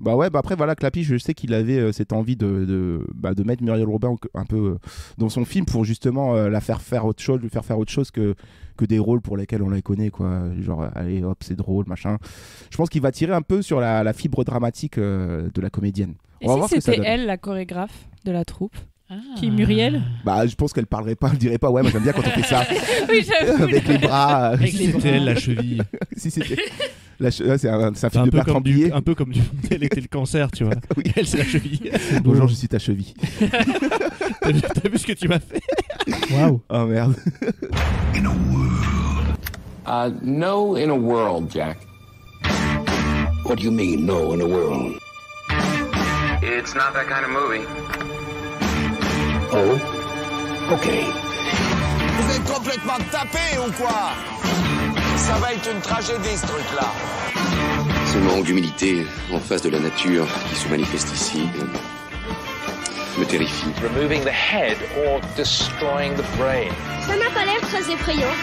Bah ouais, bah après voilà, Clapiche, je sais qu'il avait cette envie de mettre Muriel Robin un peu dans son film pour justement la faire faire autre chose, lui faire faire autre chose que des rôles pour lesquels on la connaît, quoi. Genre, allez, hop, c'est drôle, machin. Je pense qu'il va tirer un peu sur la fibre dramatique de la comédienne. Et si c'était elle, la chorégraphe de la troupe Qui, Muriel? Bah, je pense qu'elle parlerait pas, elle dirait pas, ouais, moi j'aime bien quand on fait ça. Oui, j'avoue. Avec les bras. Avec si c'était elle, la cheville. Si c'était. C'est un film de Bertrand Blier. Un peu comme elle était le cancer, tu vois. Oui. Elle, c'est la cheville. Bonjour, je suis ta cheville. T'as vu ce que tu m'as fait? Waouh. Oh merde. In a world. No, in a world, Jack. What do you mean, no, in a world? It's not that kind of movie. Oh? Ok. Vous êtes complètement tapés ou quoi? Ça va être une tragédie, ce truc-là. Ce manque d'humilité en face de la nature qui se manifeste ici me terrifie. Removing the head or destroying the brain. Ça n'a pas l'air très effrayant.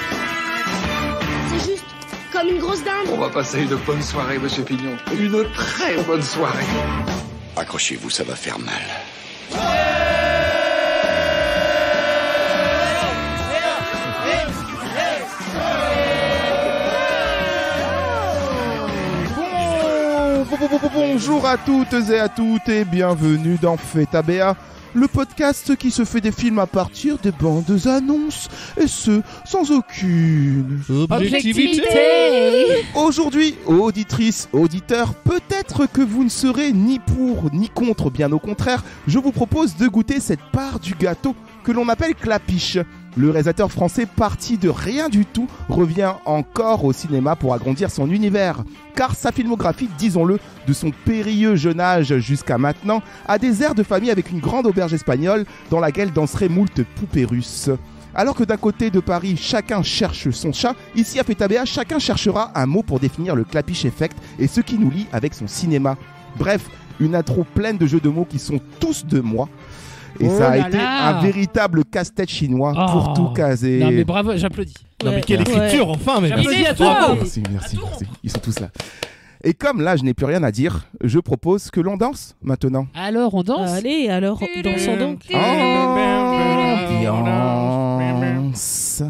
C'est juste comme une grosse dinde. On va passer une bonne soirée, Monsieur Pignon. Une très bonne soirée. Accrochez-vous, ça va faire mal. Bonjour à toutes et à toutes et bienvenue dans Feta BA, le podcast qui se fait des films à partir des bandes annonces et ce sans aucune objectivité. Aujourd'hui, auditrices, auditeurs, peut-être que vous ne serez ni pour ni contre, bien au contraire, je vous propose de goûter cette part du gâteau que l'on appelle Clapiche. Le réalisateur français parti de rien du tout revient encore au cinéma pour agrandir son univers. Car sa filmographie, disons-le, de son périlleux jeune âge jusqu'à maintenant, a des airs de famille avec une grande auberge espagnole dans laquelle danseraient moult poupées russes. Alors que d'un côté de Paris, chacun cherche son chat, ici à Feta BA, chacun cherchera un mot pour définir le Clapiche Effect et ce qui nous lie avec son cinéma. Bref, une intro pleine de jeux de mots qui sont tous de moi. Et ça a été un véritable casse-tête chinois pour tout caser. Non mais bravo, j'applaudis. Non mais quelle écriture enfin, mais j'applaudis à toi. Merci. Ils sont tous là. Et comme là je n'ai plus rien à dire, je propose que l'on danse maintenant. Alors on danse. Allez, alors dansons donc. Ambiance.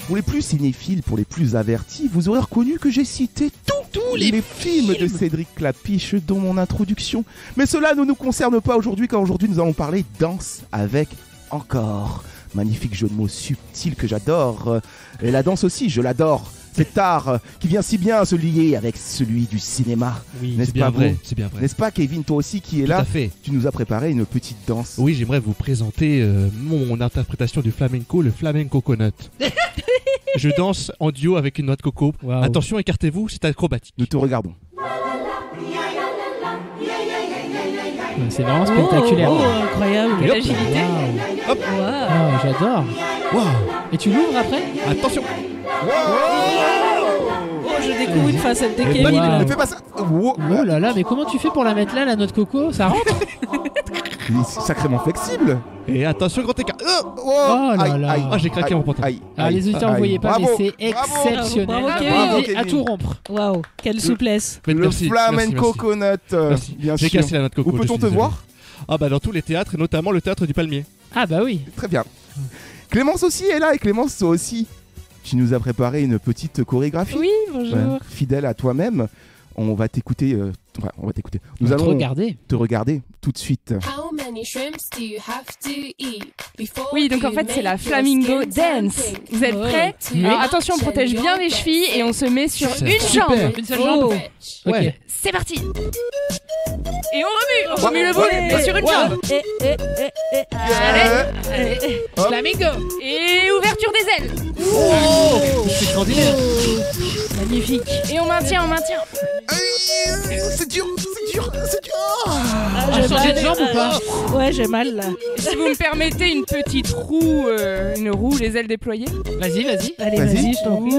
Pour les plus cinéphiles, pour les plus avertis, vous aurez reconnu que j'ai cité tous les films de Cédric Clapiche dans mon introduction. Mais cela ne nous concerne pas aujourd'hui, car aujourd'hui nous allons parler danse avec encore. Magnifique jeu de mots subtil que j'adore. Et la danse aussi, je l'adore. Cet art qui vient si bien se lier avec celui du cinéma. Oui, n'est-ce c'est bien pas vrai, vous c'est bien vrai. N'est-ce pas Kevin, toi aussi qui est là? Tout à fait. Tu nous as préparé une petite danse. Oui, j'aimerais vous présenter mon interprétation du flamenco, le flamenco coconut. Je danse en duo avec une noix de coco. Wow. Attention, écartez-vous, c'est acrobatique. Nous te regardons. C'est vraiment spectaculaire. Oh, incroyable. Et hop, L'agilité. Hop. Wow. Ah, j'adore. Wow. Et tu l'ouvres après? Attention. Oh, je découvre une facette de Kevin. Wow. Ne fais pas ça. Wow. Oh là là, mais comment tu fais pour la mettre là, la noix de coco? Ça rentre? Il est sacrément flexible. Et attention, grand écart. Oh là là. Ah, j'ai craqué mon pantalon. Alors les auditeurs ne voyaient pas, Bravo, mais c'est exceptionnel. Bravo, Kevin. Bravo, Et à tout rompre. Waouh, quelle souplesse. Mais Le merci, flamenco merci. coconut, Merci. bien J'ai sûr. cassé la noix de coco. Où peut-on je suis te désolé. voir? Ah bah dans tous les théâtres, et notamment le théâtre du Palmier. Ah bah oui. Très bien. Clémence aussi est là, et Clémence, toi aussi. Tu nous as préparé une petite chorégraphie. Oui, bonjour. Ouais. Fidèle à toi-même. On va t'écouter. On va t'écouter. Nous On va te allons regarder. te regarder tout de suite. Oui, donc en fait, c'est la Flamingo Dance. Vous êtes prêts? Alors attention, on protège bien les chevilles et on se met sur C'est une super. jambe. Une seule jambe. Ok. Ouais. C'est parti. Et on remue le boulet, mais sur une jambe. Allez. Flamingo. Et ouverture des ailes. C'est extraordinaire. Magnifique. Et on maintient. C'est dur. Ah, changé de jambe ou pas? Ouais, j'ai mal là. Si vous me permettez une petite roue, une roue, les ailes déployées. Vas-y. Allez, Vas-y. vas-y, je t'en prie.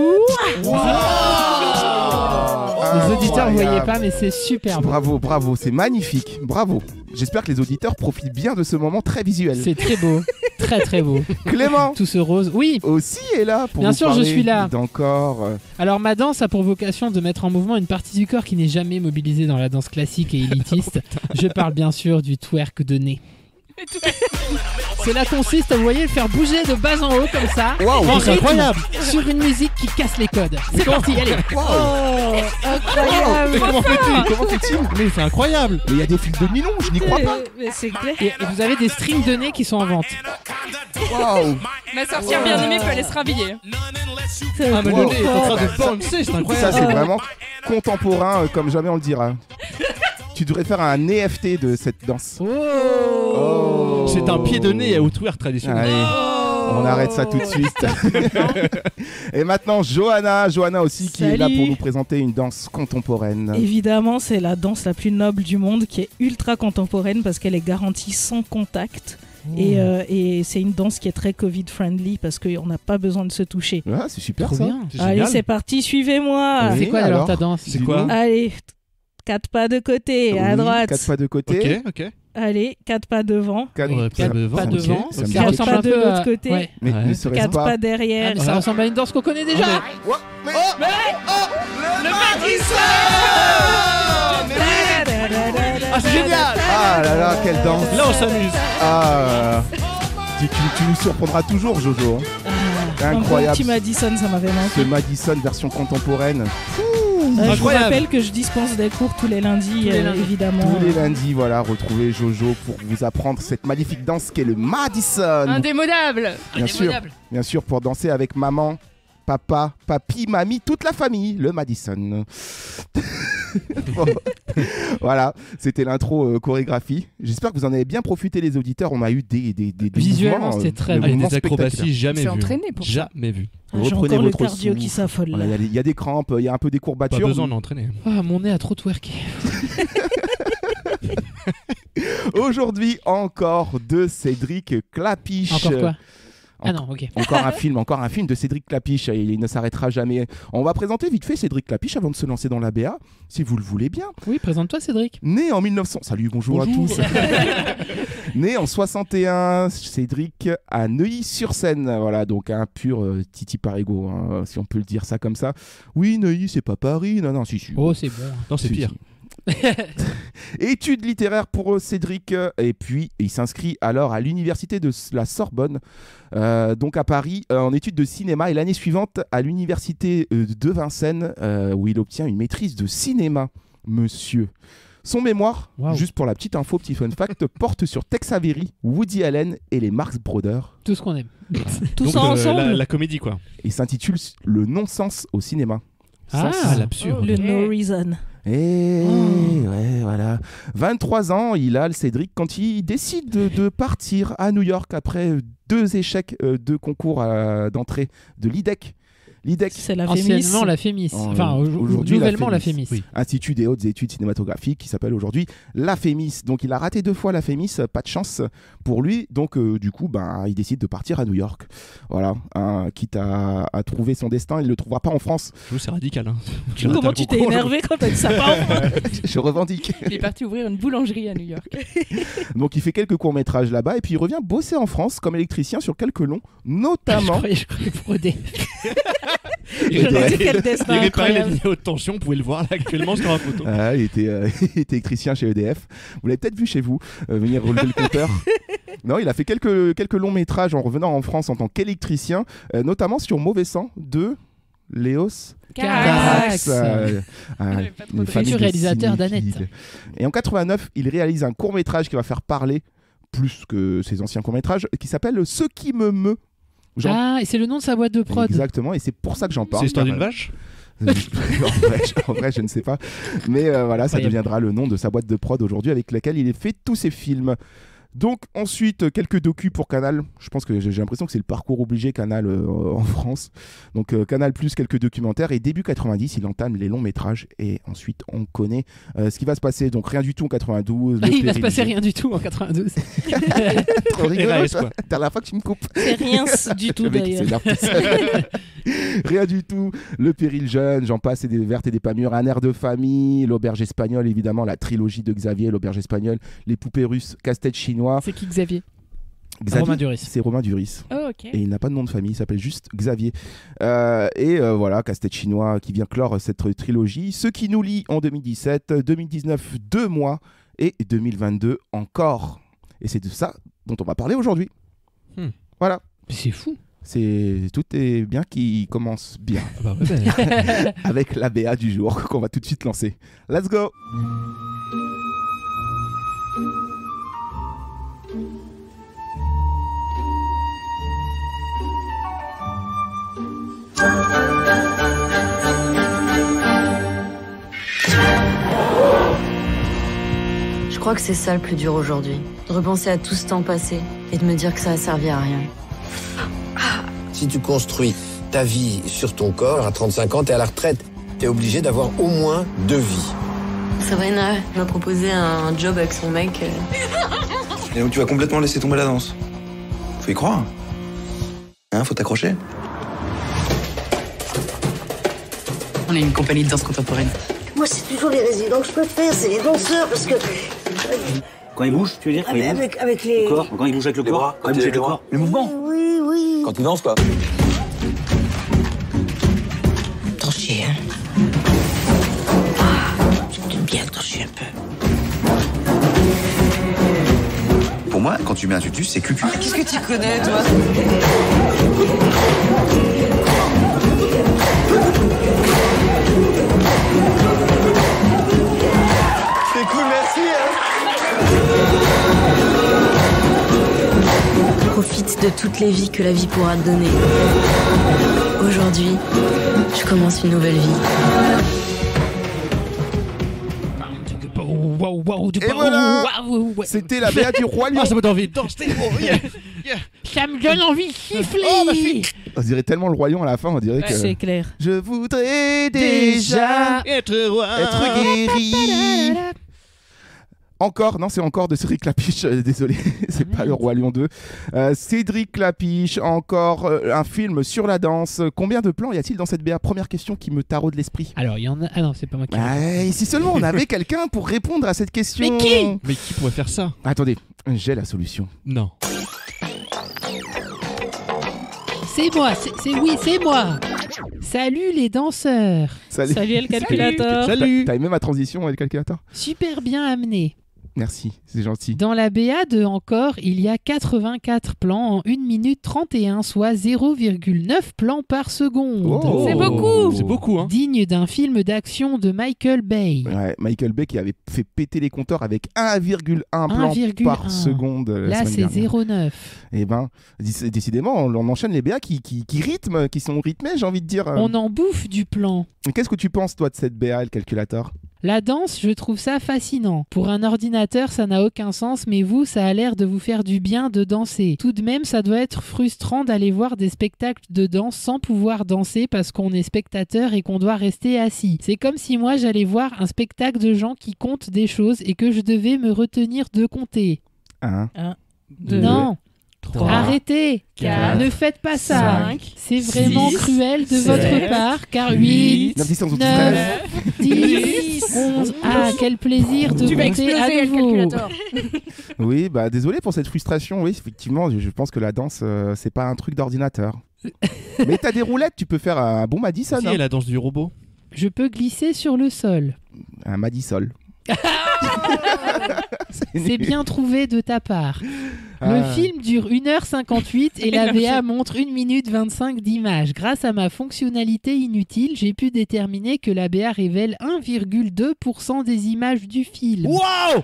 Les auditeurs ne voyaient Incroyable. pas, mais c'est superbe. Bravo, c'est magnifique. Bravo. J'espère que les auditeurs profitent bien de ce moment très visuel. C'est très beau. très très beau. Clément Tout ce rose. Oui. aussi est là pour Bien vous sûr, je parler suis là. d'encore. Alors ma danse a pour vocation de mettre en mouvement une partie du corps qui n'est jamais mobilisée dans la danse classique et élitiste. Je parle bien sûr du twerk de nez. Cela consiste, vous voyez, faire bouger de bas en haut comme ça. Waouh, en c'est rythme, incroyable. sur une musique qui casse les codes. C'est parti, allez. Incroyable. Mais comment fait-il Comment fait-il? Mais c'est incroyable. Mais il y a des fils de nylon, je n'y crois pas. Mais c'est clair. Et vous avez des strings de nez qui sont en vente. Waouh. Ma sorcière bien-aimée peut aller se rhabiller. Ah, mais Wow. le nez est en train de bouncer, c'est Ça, incroyable. c'est vraiment contemporain, comme jamais on le dira. Tu devrais faire un EFT de cette danse. Oh. C'est un pied de nez à outwear traditionnel. Allez, on arrête ça tout de suite. Et maintenant, Johanna aussi qui est là Salut. pour nous présenter une danse contemporaine. Évidemment, c'est la danse la plus noble du monde qui est ultra contemporaine parce qu'elle est garantie sans contact. Et c'est une danse qui est très Covid-friendly parce qu'on n'a pas besoin de se toucher. Ah, c'est super Trop ça. bien. C'est Allez, génial. c'est parti, suivez-moi. Oui. C'est quoi alors ta danse? C'est quoi? Allez, 4 pas de côté, à Oui, droite. 4 pas de côté. Ok. Allez, 4 pas devant. Quatre- Ouais, ça- pas devant. Pas ok, devant. ça me dit Ça Quatre quelque ressemble pas un de peu l'autre à... côté. Ouais. Mais Ouais. ne serait-ce 4 pas... pas Ah, derrière. mais ça ressemble à une danse qu'on connaît déjà. Ah, c'est génial. Ah là là, quelle danse. Là, on s'amuse. Ah, tu nous surprendras toujours, Jojo. Incroyable. Petit Madison, ça m'avait Ce manqué. Madison version contemporaine. Je vous Incroyable. rappelle que je dispense des cours tous les lundis, Tous les lundis. évidemment. Tous les lundis, voilà, retrouvez Jojo pour vous apprendre cette magnifique danse qu'est le Madison. Indémodable. Bien sûr, pour danser avec maman, papa, papy, mamie, toute la famille, le Madison. Bon. Voilà, c'était l'intro chorégraphie. J'espère que vous en avez bien profité, les auditeurs. On a eu des Visuellement, mouvements, c'était très des bien. Ah, mouvements des acrobaties spectaculaires. jamais C'est vues. entraîné pour ça. Jamais vu. J'ai Reprenez encore le votre cardio souffle. qui s'affole. Voilà, là. Il y a des crampes, il y a un peu des Pas courbatures. besoin d'entraîner. Ah, mon nez a trop twerké. Aujourd'hui, encore de Cédric Clapiche. Encore quoi? Ah non, ok. Encore un film de Cédric Clapiche, il ne s'arrêtera jamais. On va présenter vite fait Cédric Clapiche avant de se lancer dans la BA, si vous le voulez bien. Oui, présente-toi Cédric. Né en 1900... Salut, bonjour. À tous. Né en 61, Cédric à Neuilly-sur-Seine. Voilà, donc un pur Titi Parigo, hein, si on peut le dire ça comme ça. Oui, Neuilly, c'est pas Paris. Non, si. Oh, c'est bon. Non, c'est Si, pire. Études littéraires pour Cédric, et puis il s'inscrit alors à l'université de la Sorbonne, donc à Paris, en études de cinéma, et l'année suivante à l'université de Vincennes, où il obtient une maîtrise de cinéma, monsieur. Son mémoire, Wow. juste pour la petite info, petit fun fact, porte sur Tex Avery, Woody Allen et les Marx Brothers. Tout ce qu'on aime. Tout Donc, ça ensemble. la comédie, quoi. Il s'intitule Le non-sens au cinéma. Ah, l'absurde. Le No Reason. Et ouais, voilà. 23 ans, il a le Cédric quand il décide de partir à New York après 2 échecs de concours d'entrée de l'IDEC. L'IDEC, C'est la Fémis. Anciennement la Fémis. Enfin, aujourd'hui, nouvellement la la Fémis. Oui. Institut des hautes études cinématographiques, qui s'appelle aujourd'hui la Fémis. Donc il a raté 2 fois la Fémis, pas de chance pour lui. Donc du coup, il décide de partir à New York. Voilà, quitte à trouver son destin, il ne le trouvera pas en France. Je trouve que c'est radical. Hein. Comment tu t'es énervé quand t'as dit ça? Je revendique. Il est parti ouvrir une boulangerie à New York. Donc il fait quelques courts-métrages là-bas et puis il revient bosser en France comme électricien sur quelques longs, notamment... Je croyais pour aider. Je me dis quel destin Il réparait les incroyable. lignes haute tension, vous pouvez le voir là actuellement sur la photo. Ah, il était électricien chez EDF. Vous l'avez peut-être vu chez vous, venir relever le compteur. Non, il a fait quelques longs métrages en revenant en France en tant qu'électricien, notamment sur Mauvais Sang de Léos Carax. une trop de famille futur de réalisateur cinéphiles. d'Annette. Et en 89, il réalise un court-métrage qui va faire parler plus que ses anciens courts-métrages, qui s'appelle Ce qui me meut. Ah, et c'est le nom de sa boîte de prod. Exactement, et c'est pour ça que j'en parle. C'est l'histoire d'une vache. En vrai, je ne sais pas. Mais voilà, ça deviendra le nom de sa boîte de prod aujourd'hui avec laquelle il fait tous ses films. Donc ensuite, quelques docus pour Canal. Je pense que j'ai l'impression que c'est le parcours obligé Canal en France. Donc Canal+, quelques documentaires. Et début 90, il entame les longs métrages. Et ensuite, on connaît ce qui va se passer. Donc rien du tout en 92. Il va se passer rien du tout en 92. Trop rigolo, RAS, ça. quoi. T'as la fois que tu me coupes. C'est rien du tout Le mec, d'ailleurs. il s'énerve tout seul. Rien du tout. Le péril jeune, j'en passe, et des vertes et des pas mûres. Un air de famille, l'auberge espagnole, évidemment, la trilogie de Xavier, l'auberge espagnole, les poupées russes, casse-tête chinois. C'est qui Xavier? Xavier, Romain Duris. c'est Romain Duris. Oh, ok. Et il n'a pas de nom de famille, il s'appelle juste Xavier. Voilà, casse-tête chinois qui vient clore cette trilogie. Ce qui nous lie en 2017, 2019, 2 mois, et 2022 encore. Et c'est de ça dont on va parler aujourd'hui. Voilà. C'est fou. Tout est bien qui commence bien. Ah bah ouais, Avec la BA du jour qu'on va tout de suite lancer. Let's go! Je crois que c'est ça le plus dur aujourd'hui. De repenser à tout ce temps passé et de me dire que ça a servi à rien. Si tu construis ta vie sur ton corps, à 35 ans, t'es à la retraite. T'es obligé d'avoir au moins 2 vies. Sabrina m'a proposé un job avec son mec. Et donc tu vas complètement laisser tomber la danse. Faut y croire. Hein, faut t'accrocher. On est une compagnie de danse contemporaine. Moi, c'est toujours les résidents que je préfère, c'est les danseurs, parce que... Quand ils bougent, tu veux dire quand ils bougent avec les... Le corps, quand ils bougent avec le corps, quand ils bougent avec le corps. Les mouvements. Oui. Quand tu danses, quoi. Trancher, hein. J'aime bien trancher un peu. Pour moi, quand tu mets un tutu, c'est cucu. Qu'est-ce que tu connais, toi? C'est cool, merci. Profite de toutes les vies que la vie pourra te donner. Aujourd'hui, je commence une nouvelle vie. Et voilà, c'était la BA du Roi Lion. Ça me donne envie de danser. Ça me donne envie de siffler. On dirait tellement le Roi Lion à la fin, on dirait que... C'est clair. Je voudrais déjà être roi. être guéri. Encore, non, c'est encore de Cédric Clapiche, désolé, c'est pas le Roi Lion 2. Cédric Clapiche, encore un film sur la danse. Combien de plans y a-t-il dans cette BA? Première question qui me taraude l'esprit. Alors, il y en a. Ah non, c'est pas moi qui. Et si seulement on avait quelqu'un pour répondre à cette question. Mais qui pourrait faire ça? Attendez, j'ai la solution. Non. C'est moi, c'est moi. Salut les danseurs. Salut El Calculator. Salut. T'as aimé ma transition, El Calculator? Super bien amené. Merci, c'est gentil. Dans la BA de Encore, il y a 84 plans en 1 minute 31, soit 0,9 plans par seconde. Oh. C'est beaucoup. C'est beaucoup, hein. Digne d'un film d'action de Michael Bay. Ouais, Michael Bay qui avait fait péter les compteurs avec 1,1 plans par seconde. Là, c'est 0,9. Eh ben, décidément, on enchaîne les BA qui rythment, qui sont rythmés, j'ai envie de dire. On en bouffe du plan. Qu'est-ce que tu penses, toi, de cette BA, le calculateur? La danse, je trouve ça fascinant. Pour un ordinateur, ça n'a aucun sens, mais vous, ça a l'air de vous faire du bien de danser. Tout de même, ça doit être frustrant d'aller voir des spectacles de danse sans pouvoir danser parce qu'on est spectateur et qu'on doit rester assis. C'est comme si moi, j'allais voir un spectacle de gens qui comptent des choses et que je devais me retenir de compter. 1, 2, non. 3, arrêtez, 4, ne faites pas ça. 5, c'est vraiment 6, cruel de 7, votre part, car 8, 9, 10, 11. Ah, quel plaisir de compter à nouveau. Oui, bah désolé pour cette frustration. Oui, effectivement, je pense que la danse, c'est pas un truc d'ordinateur. Mais t'as des roulettes, tu peux faire un bon Madison. Si, la danse du robot. Je peux glisser sur le sol. Un Madison. C'est bien trouvé de ta part. Le film dure 1h58 et la VA montre 1 minute 25 d'images. Grâce à ma fonctionnalité inutile, j'ai pu déterminer que la BA révèle 1,2% des images du film. Waouh!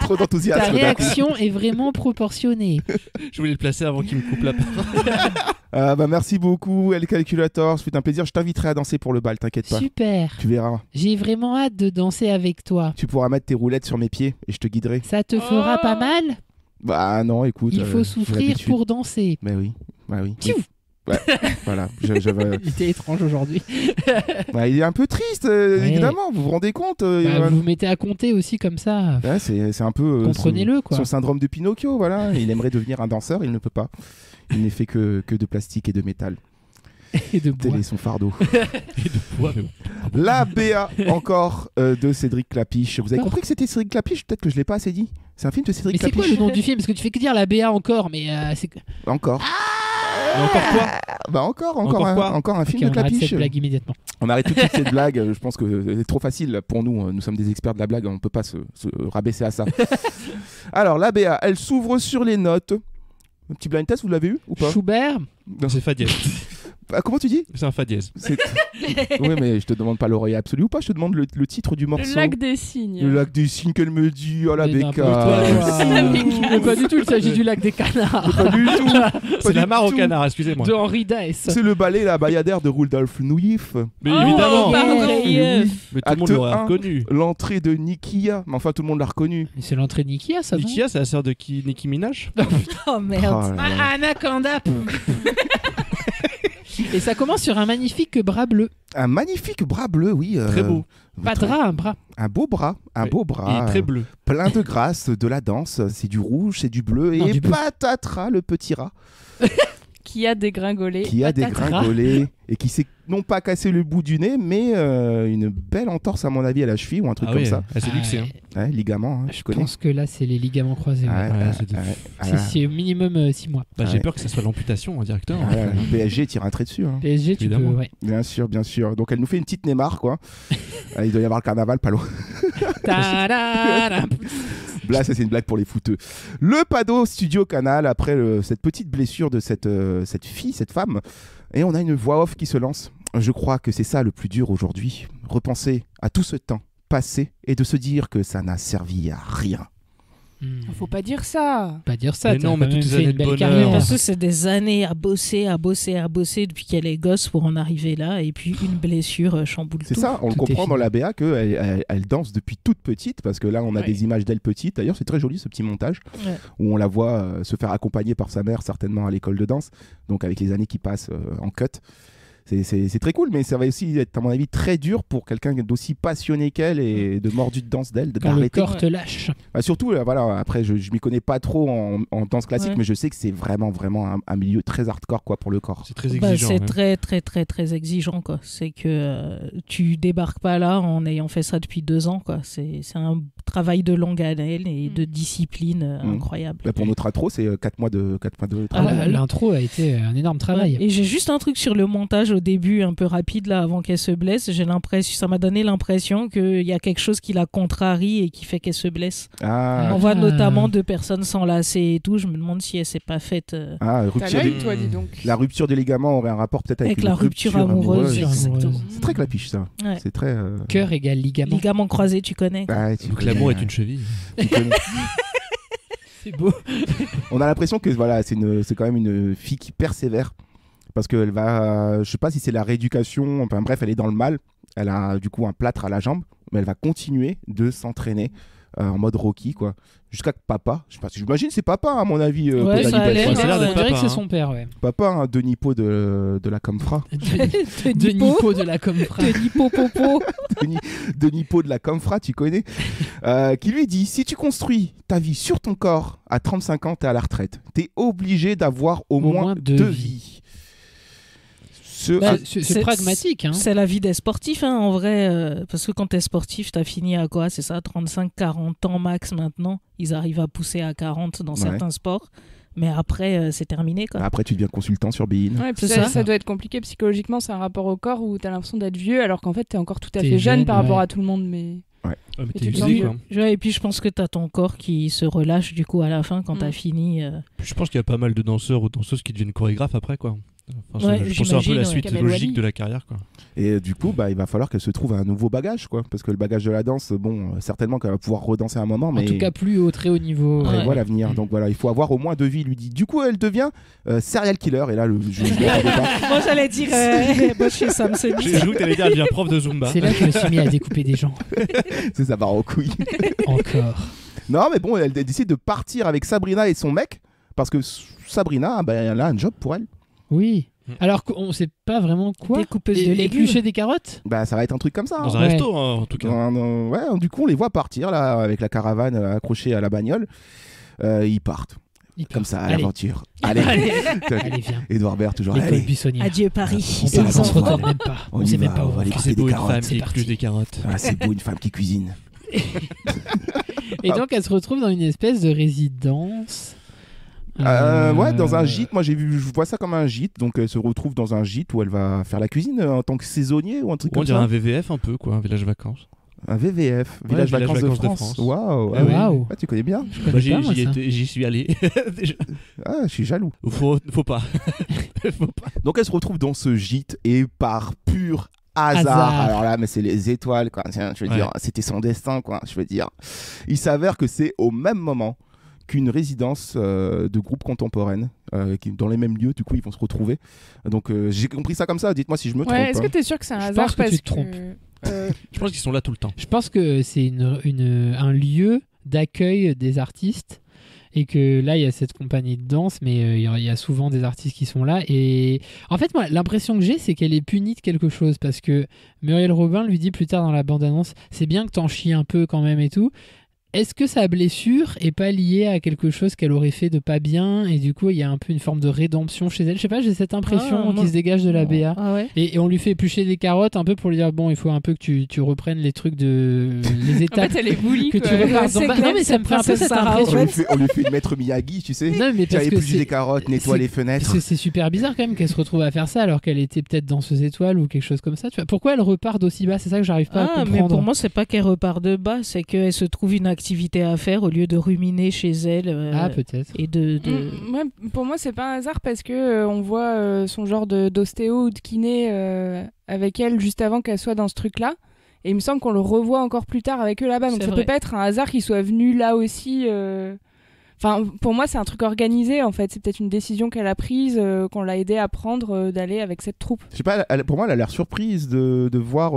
Trop d'enthousiasme. Ta réaction est vraiment proportionnée. Je voulais le placer avant qu'il me coupe la parole. Bah merci beaucoup, El Calculator. C'est un plaisir. Je t'inviterai à danser pour le bal, t'inquiète pas. Super. Tu verras. J'ai vraiment hâte de danser avec toi. Tu pourras mettre tes roulettes sur mes pieds et je te guiderai. Ça te fera pas mal? Bah non, écoute. Il faut souffrir pour danser. Bah oui. Bah oui. Ouais, voilà. Il était étrange aujourd'hui. Bah, il est un peu triste, évidemment. Vous vous rendez compte vous vous mettez à compter aussi comme ça. Ouais, c'est un peu. Comprenez-le, quoi. Son syndrome de Pinocchio, voilà. Il aimerait devenir un danseur, il ne peut pas. Il n'est fait que de plastique et de métal. Et de bois. Tel est son fardeau. Et de bois, mais bon. La BA encore de Cédric Clapiche. Vous avez compris que c'était Cédric Clapiche? Peut-être que je l'ai pas assez dit. C'est un film de Cédric Mais c'est Clapiche. quoi le nom du film? Parce que tu fais que dire la BA encore, mais c'est. Encore. Encore quoi? Bah encore un film Ok, de on arrête Clapiche. cette blague immédiatement. On arrête toutes cette blague. Je pense que c'est trop facile pour nous. Nous sommes des experts de la blague. On peut pas se rabaisser à ça. Alors la BA, elle s'ouvre sur les notes. Un petit blind test, vous l'avez eu ou pas? Schubert. Non, c'est fa dièse. Ah, comment tu dis? C'est un fa dièse. Oui, mais je te demande pas l'oreille absolue ou pas. Je te demande le titre du morceau. Le lac des cygnes. Le lac des cygnes qu'elle me dit. Oh la Mais bécasse. Mais pas du tout, il s'agit du lac des canards. Pas du tout. C'est la mare au canard, excusez-moi. De Henri Dess. C'est le ballet La Bayadère de Rudolf Nuif. Mais évidemment. Oui. Mais tout le monde Acte l'aurait 1, reconnu. L'entrée de Nikia. Mais enfin, tout le monde l'a reconnu. Mais c'est l'entrée de Nikia, ça, non? Nikia, c'est la sœur de qui? Nicki Minaj? Oh merde. Oh là là. Anaconda. Et ça commence sur un magnifique bras bleu. Un magnifique bras bleu, oui. Très beau. Pas de drap, un bras. Un beau bras. Un beau bras. Il est très bleu. Plein de grâce, de la danse. C'est du rouge, c'est du bleu. Non, Et du bleu. patatras, le petit rat. Qui a dégringolé. Qui a Patatras. dégringolé. Et qui s'est non pas cassé le bout du nez, mais une belle entorse, à mon avis, à la cheville ou un truc Ah comme oui, ça. c'est luxé. Hein. Ouais, ligament, hein, Je je connais. pense que là, c'est les ligaments croisés. ouais. C'est au minimum 6 mois. Bah, j'ai peur que ça soit l'amputation directement. PSG tire un trait dessus. Hein. PSG, tu Évidemment. peux, ouais. Bien sûr, bien sûr. Donc elle nous fait une petite Neymar, quoi. Il doit y avoir le carnaval, pas loin. Ta-da-da. Là, ça c'est une blague pour les fouteux. Le Pado Studio Canal, après cette petite blessure de cette fille, cette femme, et on a une voix off qui se lance. Je crois que c'est ça le plus dur aujourd'hui. Repenser à tout ce temps passé et de se dire que ça n'a servi à rien. Faut pas dire ça. Pas dire ça. Mais non, mais toutes ces fait années une de belle bonheur. carrière. Parce que c'est des années à bosser depuis qu'elle est gosse pour en arriver là, et puis une blessure chamboule C'est tout. ça, on le Tout est comprend dans fini. la BA qu'elle danse depuis toute petite, parce que là on a Ouais. des images d'elle petite. D'ailleurs, c'est très joli ce petit montage Ouais. où on la voit se faire accompagner par sa mère, certainement à l'école de danse, donc avec les années qui passent en cut. C'est très cool, mais ça va aussi être, à mon avis, très dur pour quelqu'un d'aussi passionné qu'elle et de mordu de danse d'elle, Quand le d'arrêter. corps te lâche. Bah, surtout, voilà, après, je m'y connais pas trop en danse classique, Ouais. mais je sais que c'est vraiment un milieu très hardcore quoi, pour le corps. C'est très Bah, exigeant. c'est hein. très très très très exigeant quoi. C'est que tu débarques pas là en ayant fait ça depuis 2 ans quoi. C'est un travail de longue haleine et de discipline incroyable. Bah, pour notre intro, c'est 4 mois de Ah, travail. L'intro a été un énorme travail. Ouais. Et j'ai juste un truc sur le montage au début, un peu rapide là, avant qu'elle se blesse. Ça m'a donné l'impression qu'il y a quelque chose qui la contrarie et qui fait qu'elle se blesse. On voit notamment 2 personnes s'enlacer et tout. Je me demande si elle s'est pas faite. T'as l'œil, toi, dis donc. La rupture des ligaments aurait un rapport peut-être avec, Avec une la rupture amoureuse. Exactement. C'est très Clapiche ça. Ouais. C'est très. Cœur égale ligament. Ligament croisé, tu connais. Ouais, tu Donc connais, l'amour est une cheville. tu connais. C'est beau. On a l'impression que voilà, c'est quand même une fille qui persévère parce qu'elle va, je sais pas si c'est la rééducation, enfin bref, elle est dans le mal. Elle a du coup un plâtre à la jambe, mais elle va continuer de s'entraîner en mode Rocky quoi, jusqu'à que papa, je sais pas, j'imagine c'est papa à mon avis. Ouais, Papa ça a l'air, Nippo. ça a l'air d'être On dirait papa, que c'est hein. son père, ouais. Papa, hein, Denis Po de la Comfra. Denis Po de la Comfra. Denis Popopo. Denis Po de la Comfra, tu connais, qui lui dit si tu construis ta vie sur ton corps à 35 ans, t'es à la retraite. T'es obligé d'avoir au moins 2 vies. C'est pragmatique. Hein. C'est la vie des sportifs, hein, en vrai. Parce que quand t'es sportif, t'as fini à quoi? C'est ça, 35-40 ans max maintenant. Ils arrivent à pousser à 40 dans certains sports. Mais après, c'est terminé. Quoi. Après, tu deviens consultant sur Bein. Ouais, puis ça doit être compliqué psychologiquement. C'est un rapport au corps où t'as l'impression d'être vieux alors qu'en fait t'es encore tout à fait jeune par rapport à tout le monde. Mais... Ouais. Ouais, mais Et t'es tu te usé, sens quoi. Et puis je pense que t'as ton corps qui se relâche du coup à la fin quand t'as fini. Je pense qu'il y a pas mal de danseurs ou danseuses qui deviennent chorégraphes après quoi. Enfin, Ouais, je pense que c'est un peu la j'imagine, suite Kamel logique Wally. de la carrière quoi. Et du coup, il va falloir qu'elle se trouve un nouveau bagage, quoi. Parce que le bagage de la danse, bon, certainement qu'elle va pouvoir redanser un moment, mais En tout cas, plus au très haut niveau. on Ouais. voit l'avenir. Donc voilà, il faut avoir au moins 2 vies, il lui dit. Du coup, elle devient serial killer. Et là, je m'attendais pas. Moi j'allais dire bosse chez Samson. J'ai cru que t'allais dire elle devient prof de Zumba. C'est là que je me suis mis à découper des gens. C'est ça part en couille. Encore. Non, mais bon, elle décide de partir avec Sabrina et son mec. Parce que Sabrina, elle a un job pour elle. Oui. Alors qu'on sait pas vraiment quoi. Découpeuse de légumes. Éplucher des carottes. Bah, ça va être un truc comme ça. Dans hein. un Ouais. resto hein, en tout cas. Ouais, du coup, on les voit partir là, avec la caravane accrochée à la bagnole. Ils partent. Comme ça, à Allez. l'aventure. Allez, Allez, viens. Edouard Baird, toujours. L'école Allez. buissonnière. Adieu Paris. On C'est part, on se bon. retourne même pas. On On y sait va, même pas où on va on aller va. couper C'est des beau une carottes. femme c'est qui parti. épluche des carottes. Ah, c'est beau une femme qui cuisine. Et donc elle se retrouve dans une espèce de résidence. Ouais, dans un gîte. Moi, je vois ça comme un gîte. Donc, elle se retrouve dans un gîte où elle va faire la cuisine en tant que saisonnier ou un truc comme ça. On dirait un VVF un peu, quoi, un village vacances. Un VVF, village vacances de France. Waouh, wow. Tu connais bien. J'y suis allé. Je suis jaloux. Faut pas. Donc, elle se retrouve dans ce gîte et par pur hasard. Alors là, mais c'est les étoiles, quoi. Je veux dire, c'était son destin, quoi. Je veux dire, il s'avère que c'est au même moment qu'une résidence de groupes contemporaines dans les mêmes lieux, du coup ils vont se retrouver. Donc j'ai compris ça comme ça, dites-moi si je me trompe. Est-ce que tu es sûr que c'est un hasard? Je pense que tu te trompes. Je pense qu'ils sont là tout le temps. Je pense que c'est un lieu d'accueil des artistes et que là il y a cette compagnie de danse, mais il y a souvent des artistes qui sont là. Et en fait, moi l'impression que j'ai, c'est qu'elle est punie de quelque chose, parce que Muriel Robin lui dit plus tard dans la bande-annonce, c'est bien que t'en chies un peu quand même et tout. Est-ce que sa blessure est pas liée à quelque chose qu'elle aurait fait de pas bien, et du coup il y a un peu une forme de rédemption chez elle? Je sais pas, j'ai cette impression qui se dégage de la BA. Et on lui fait éplucher des carottes un peu pour lui dire bon, il faut un peu que tu reprennes les trucs les étapes. En fait, elle est bully, que tu repartes. Non mais ça me fait un peu cette impression. On lui fait une maître Miyagi, tu sais. Non mais parce que éplucher des carottes, nettoie les fenêtres. C'est super bizarre quand même qu'elle se retrouve à faire ça alors qu'elle était peut-être danseuse étoile ou quelque chose comme ça. Tu vois, pourquoi elle repart d'aussi bas? C'est ça que j'arrive pas à comprendre. Mais pour moi c'est pas qu'elle repart de bas, c'est qu'elle se trouve une activité à faire au lieu de ruminer chez elle. Peut-être. Et Ouais, pour moi, c'est pas un hasard parce que on voit son genre d'ostéo ou de kiné avec elle juste avant qu'elle soit dans ce truc-là. Et il me semble qu'on le revoit encore plus tard avec eux là-bas. Donc ça peut pas être un hasard qu'ils soient venus là aussi. Enfin, pour moi, c'est un truc organisé en fait. C'est peut-être une décision qu'elle a prise, qu'on l'a aidé à prendre, d'aller avec cette troupe. Je sais pas. Pour moi, elle a l'air surprise de voir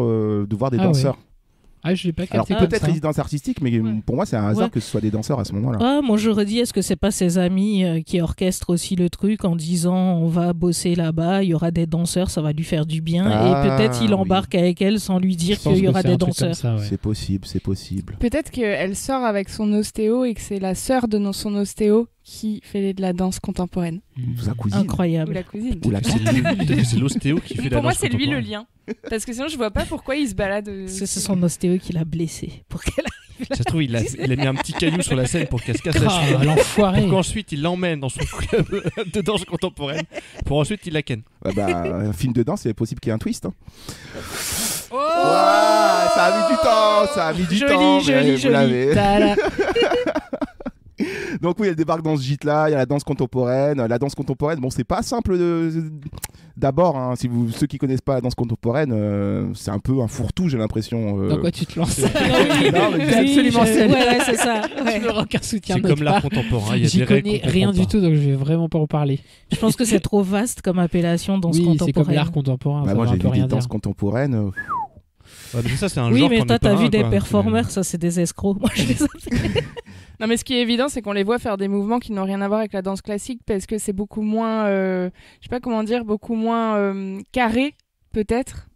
des danseurs. Ouais. Je l'ai pas capté. Alors peut-être résidence artistique, mais pour moi c'est un hasard que ce soit des danseurs à ce moment-là. Moi j'aurais dit, est-ce que c'est pas ses amis qui orchestrent aussi le truc en disant on va bosser là-bas, il y aura des danseurs, ça va lui faire du bien, et peut-être il embarque avec elle sans lui dire qu'il y aura des danseurs. Ça, c'est possible. Peut-être qu'elle sort avec son ostéo et que c'est la sœur de son ostéo qui fait de la danse contemporaine. Sa cousine. Incroyable. Ou la cousine. C'est l'ostéo qui fait la danse. Pour moi, c'est lui le lien. Parce que sinon, je vois pas pourquoi il se balade. C'est son ostéo qui l'a blessé pour qu'elle arrive. Ça se trouve, il a mis un petit caillou sur la scène pour qu'elle se casse la cheville. L'enfoiré. Pour qu'ensuite il l'emmène dans son club de danse contemporaine. Pour ensuite il la ken. Un film de danse, il est possible qu'il y ait un twist. Ça a mis du temps. Joli. Donc oui, elle débarque dans ce gîte-là, il y a la danse contemporaine. La danse contemporaine, bon, c'est pas simple d'abord, hein, ceux qui connaissent pas la danse contemporaine, c'est un peu un fourre-tout, j'ai l'impression. Dans quoi tu te lances? Non, mais c'est absolument ouais, c'est ça. Je me rends qu'un soutien. C'est comme l'art contemporain, il y a J'y des règles connais qu'on rien comprend du tout, donc je vais vraiment pas en parler. Je pense que c'est trop vaste comme appellation danse contemporaine. Oui, c'est comme l'art contemporain. Moi, j'ai vu des danses danses contemporaines. Mais ça, c'est un oui, genre mais toi, t'as vu des quoi. performeurs, ça, c'est des escrocs. Moi, je les appelle. Non, mais ce qui est évident, c'est qu'on les voit faire des mouvements qui n'ont rien à voir avec la danse classique parce que c'est beaucoup moins, je sais pas comment dire, beaucoup moins carré, peut-être,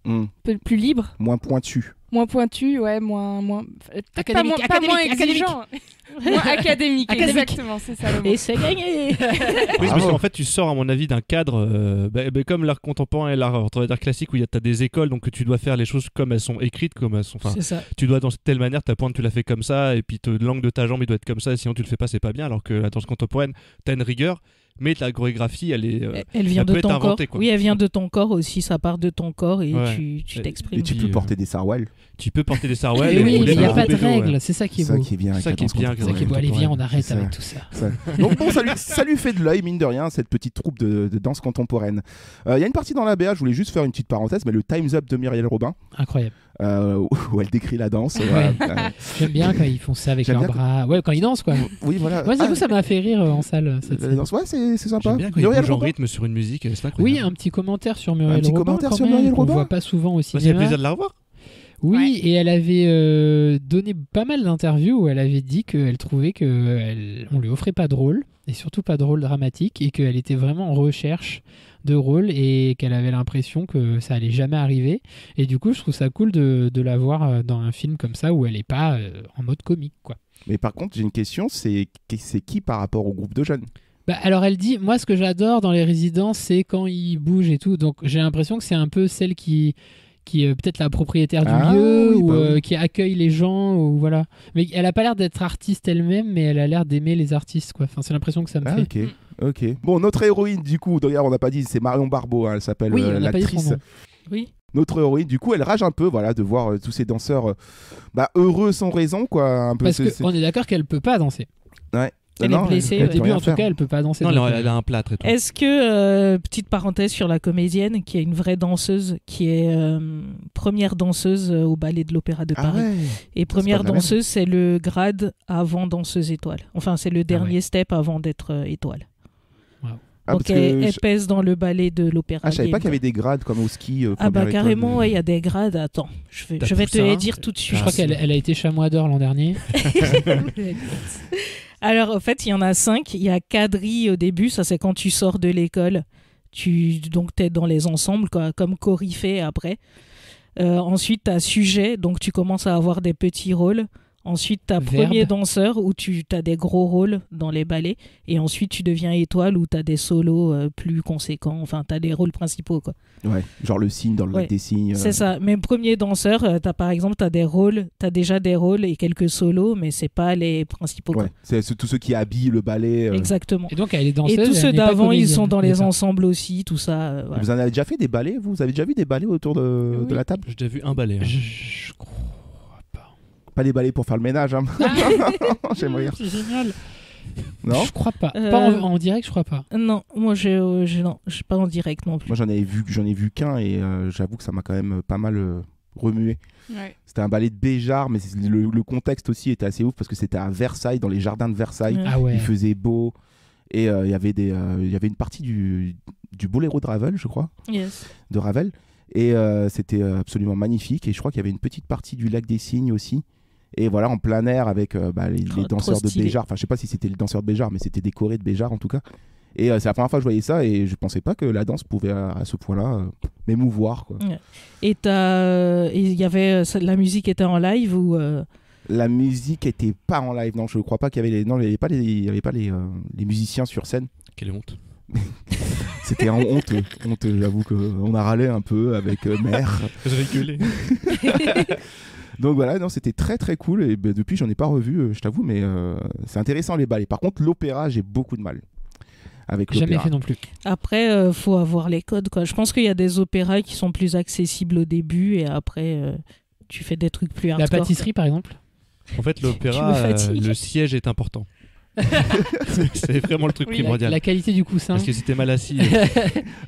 plus libre. Moins pointu. Moins pointu, ouais, moins académique, pas moins exigeant. Moins académique, exactement, c'est ça le mot. Et c'est gagné. Oui, parce qu'en fait, tu sors, à mon avis, d'un cadre comme l'art contemporain et l'art classique où tu as des écoles, donc tu dois faire les choses comme elles sont écrites, comme elles sont. C'est ça. Tu dois danser de telle manière, ta pointe, tu la fais comme ça, et puis l'angle de ta jambe, il doit être comme ça, et sinon tu le fais pas, c'est pas bien. Alors que la danse contemporaine, tu as une rigueur. Mais ta chorégraphie, elle vient de peut ton être inventée, corps. quoi. Oui, elle vient de ton corps aussi, ça part de ton corps et tu t'exprimes. Et tu peux porter des sarouels. Tu peux porter des sarouels. Oui, il n'y a pas de règles, c'est ça qui est beau. C'est ça qui est bien. C'est ça qui est beau. Allez, viens, on arrête avec tout ça. Donc bon, ça lui fait de l'œil, mine de rien, cette petite troupe de danse contemporaine. Il y a une partie dans la BA, je voulais juste faire une petite parenthèse, mais le Time's Up de Muriel Robin. Incroyable. Où elle décrit la danse. J'aime bien quand ils font ça avec leurs bras. Ouais, quand ils dansent, quoi. Oui, voilà. Moi, ça m'a fait rire en salle. La danse, ouais, c'est sympa. J'aime bien quand ils bougent en rythme sur une musique, c'est incroyable. Oui, un petit commentaire sur Muriel Robin. On voit pas souvent aussi. C'est un plaisir de la revoir. Oui, et elle avait donné pas mal d'interviews où elle avait dit qu'elle trouvait qu'on lui offrait pas de rôle, et surtout pas de rôle dramatique, et qu'elle était vraiment en recherche de rôle et qu'elle avait l'impression que ça allait jamais arriver. Et du coup, je trouve ça cool de la voir dans un film comme ça où elle est pas en mode comique, quoi. Mais par contre, j'ai une question, c'est qui par rapport au groupe de jeunes ? Alors elle dit, moi ce que j'adore dans les résidences, c'est quand ils bougent et tout. Donc j'ai l'impression que c'est un peu celle qui qui est peut-être la propriétaire du lieu ou qui accueille les gens ou voilà. Mais elle a pas l'air d'être artiste elle-même, mais elle a l'air d'aimer les artistes quoi. Enfin, c'est l'impression que ça me fait. Ok. Bon, notre héroïne du coup, d'ailleurs on n'a pas dit, c'est Marion Barbeau, hein, elle s'appelle l'actrice. Oui. Notre héroïne, du coup, elle rage un peu, voilà, de voir tous ces danseurs heureux sans raison, quoi. Un peu, parce qu'on est d'accord qu'elle peut pas danser. Ouais. Elle est blessée. Au début, en tout cas, elle peut pas danser. Non, elle a un plâtre et tout. Est-ce que, petite parenthèse sur la comédienne, qui est une vraie danseuse, qui est première danseuse au ballet de l'Opéra de Paris. Ouais. Et première danseuse, c'est le grade avant danseuse étoile. Enfin, c'est le dernier step avant d'être étoile. Donc elle pèse dans le ballet de l'Opéra. Je savais pas qu'il y avait des grades comme au ski. Carrément, il y a des grades. Attends, je vais te les dire tout de suite. Je crois qu'elle a été chamois d'or l'an dernier. Alors, en fait, il y en a 5. Il y a quadrille au début, ça c'est quand tu sors de l'école. Donc, tu es dans les ensembles, quoi, comme coryphée après. Ensuite, tu as sujet, donc tu commences à avoir des petits rôles. Ensuite, tu as premier danseur où tu as des gros rôles dans les ballets. Et ensuite, tu deviens étoile où tu as des solos plus conséquents. Enfin, tu as des rôles principaux, quoi. Ouais, genre le cygne dans le lac des cygnes. C'est ça. Mais premier danseur, par exemple, tu as déjà des rôles et quelques solos, mais c'est pas les principaux. Ouais, c'est tous ceux qui habillent le ballet. Exactement. Et donc, elle est danseuse. Et tous ceux d'avant, ils sont dans les ensembles aussi, tout ça. Voilà. Vous en avez déjà fait des ballets, vous avez déjà vu des ballets autour de la table? J'ai déjà vu un ballet. Je crois. Pas les balais pour faire le ménage, hein. J'aimerais dire. C'est génial. Non, je crois pas. Pas en direct, je crois pas. Non, moi j'ai pas en direct non plus. Moi j'en ai vu qu'un et j'avoue que ça m'a quand même pas mal remué. Ouais. C'était un ballet de Béjart, mais le contexte aussi était assez ouf parce que c'était à Versailles, dans les jardins de Versailles. Ah ouais. Il faisait beau et il y avait une partie du boléro de Ravel, je crois. Yes. De Ravel. Et c'était absolument magnifique. Et je crois qu'il y avait une petite partie du lac des Cygnes aussi. Et voilà, en plein air avec les danseurs de Béjart. Enfin, je sais pas si c'était les danseurs de Béjart, mais c'était décoré de Béjart en tout cas. Et c'est la première fois que je voyais ça et je pensais pas que la danse pouvait à ce point-là m'émouvoir, quoi. Ouais. Et il y avait la musique était en live ou La musique était pas en live, non, je crois pas qu'il y avait il y avait pas les musiciens sur scène. Quelle honte. C'était honte, j'avoue qu'on a râlé un peu avec Mère. Je rigolais. Donc voilà, non, c'était très très cool et depuis j'en ai pas revu, je t'avoue, mais c'est intéressant les ballets. Par contre, l'opéra, j'ai beaucoup de mal avec l'opéra. Jamais fait non plus. Après, faut avoir les codes, quoi. Je pense qu'il y a des opéras qui sont plus accessibles au début et après, tu fais des trucs plus hardcore. La pâtisserie, par exemple. En fait, l'opéra, le siège est important. C'est vraiment le truc primordial. La qualité du coussin. Parce que si t'es mal assis.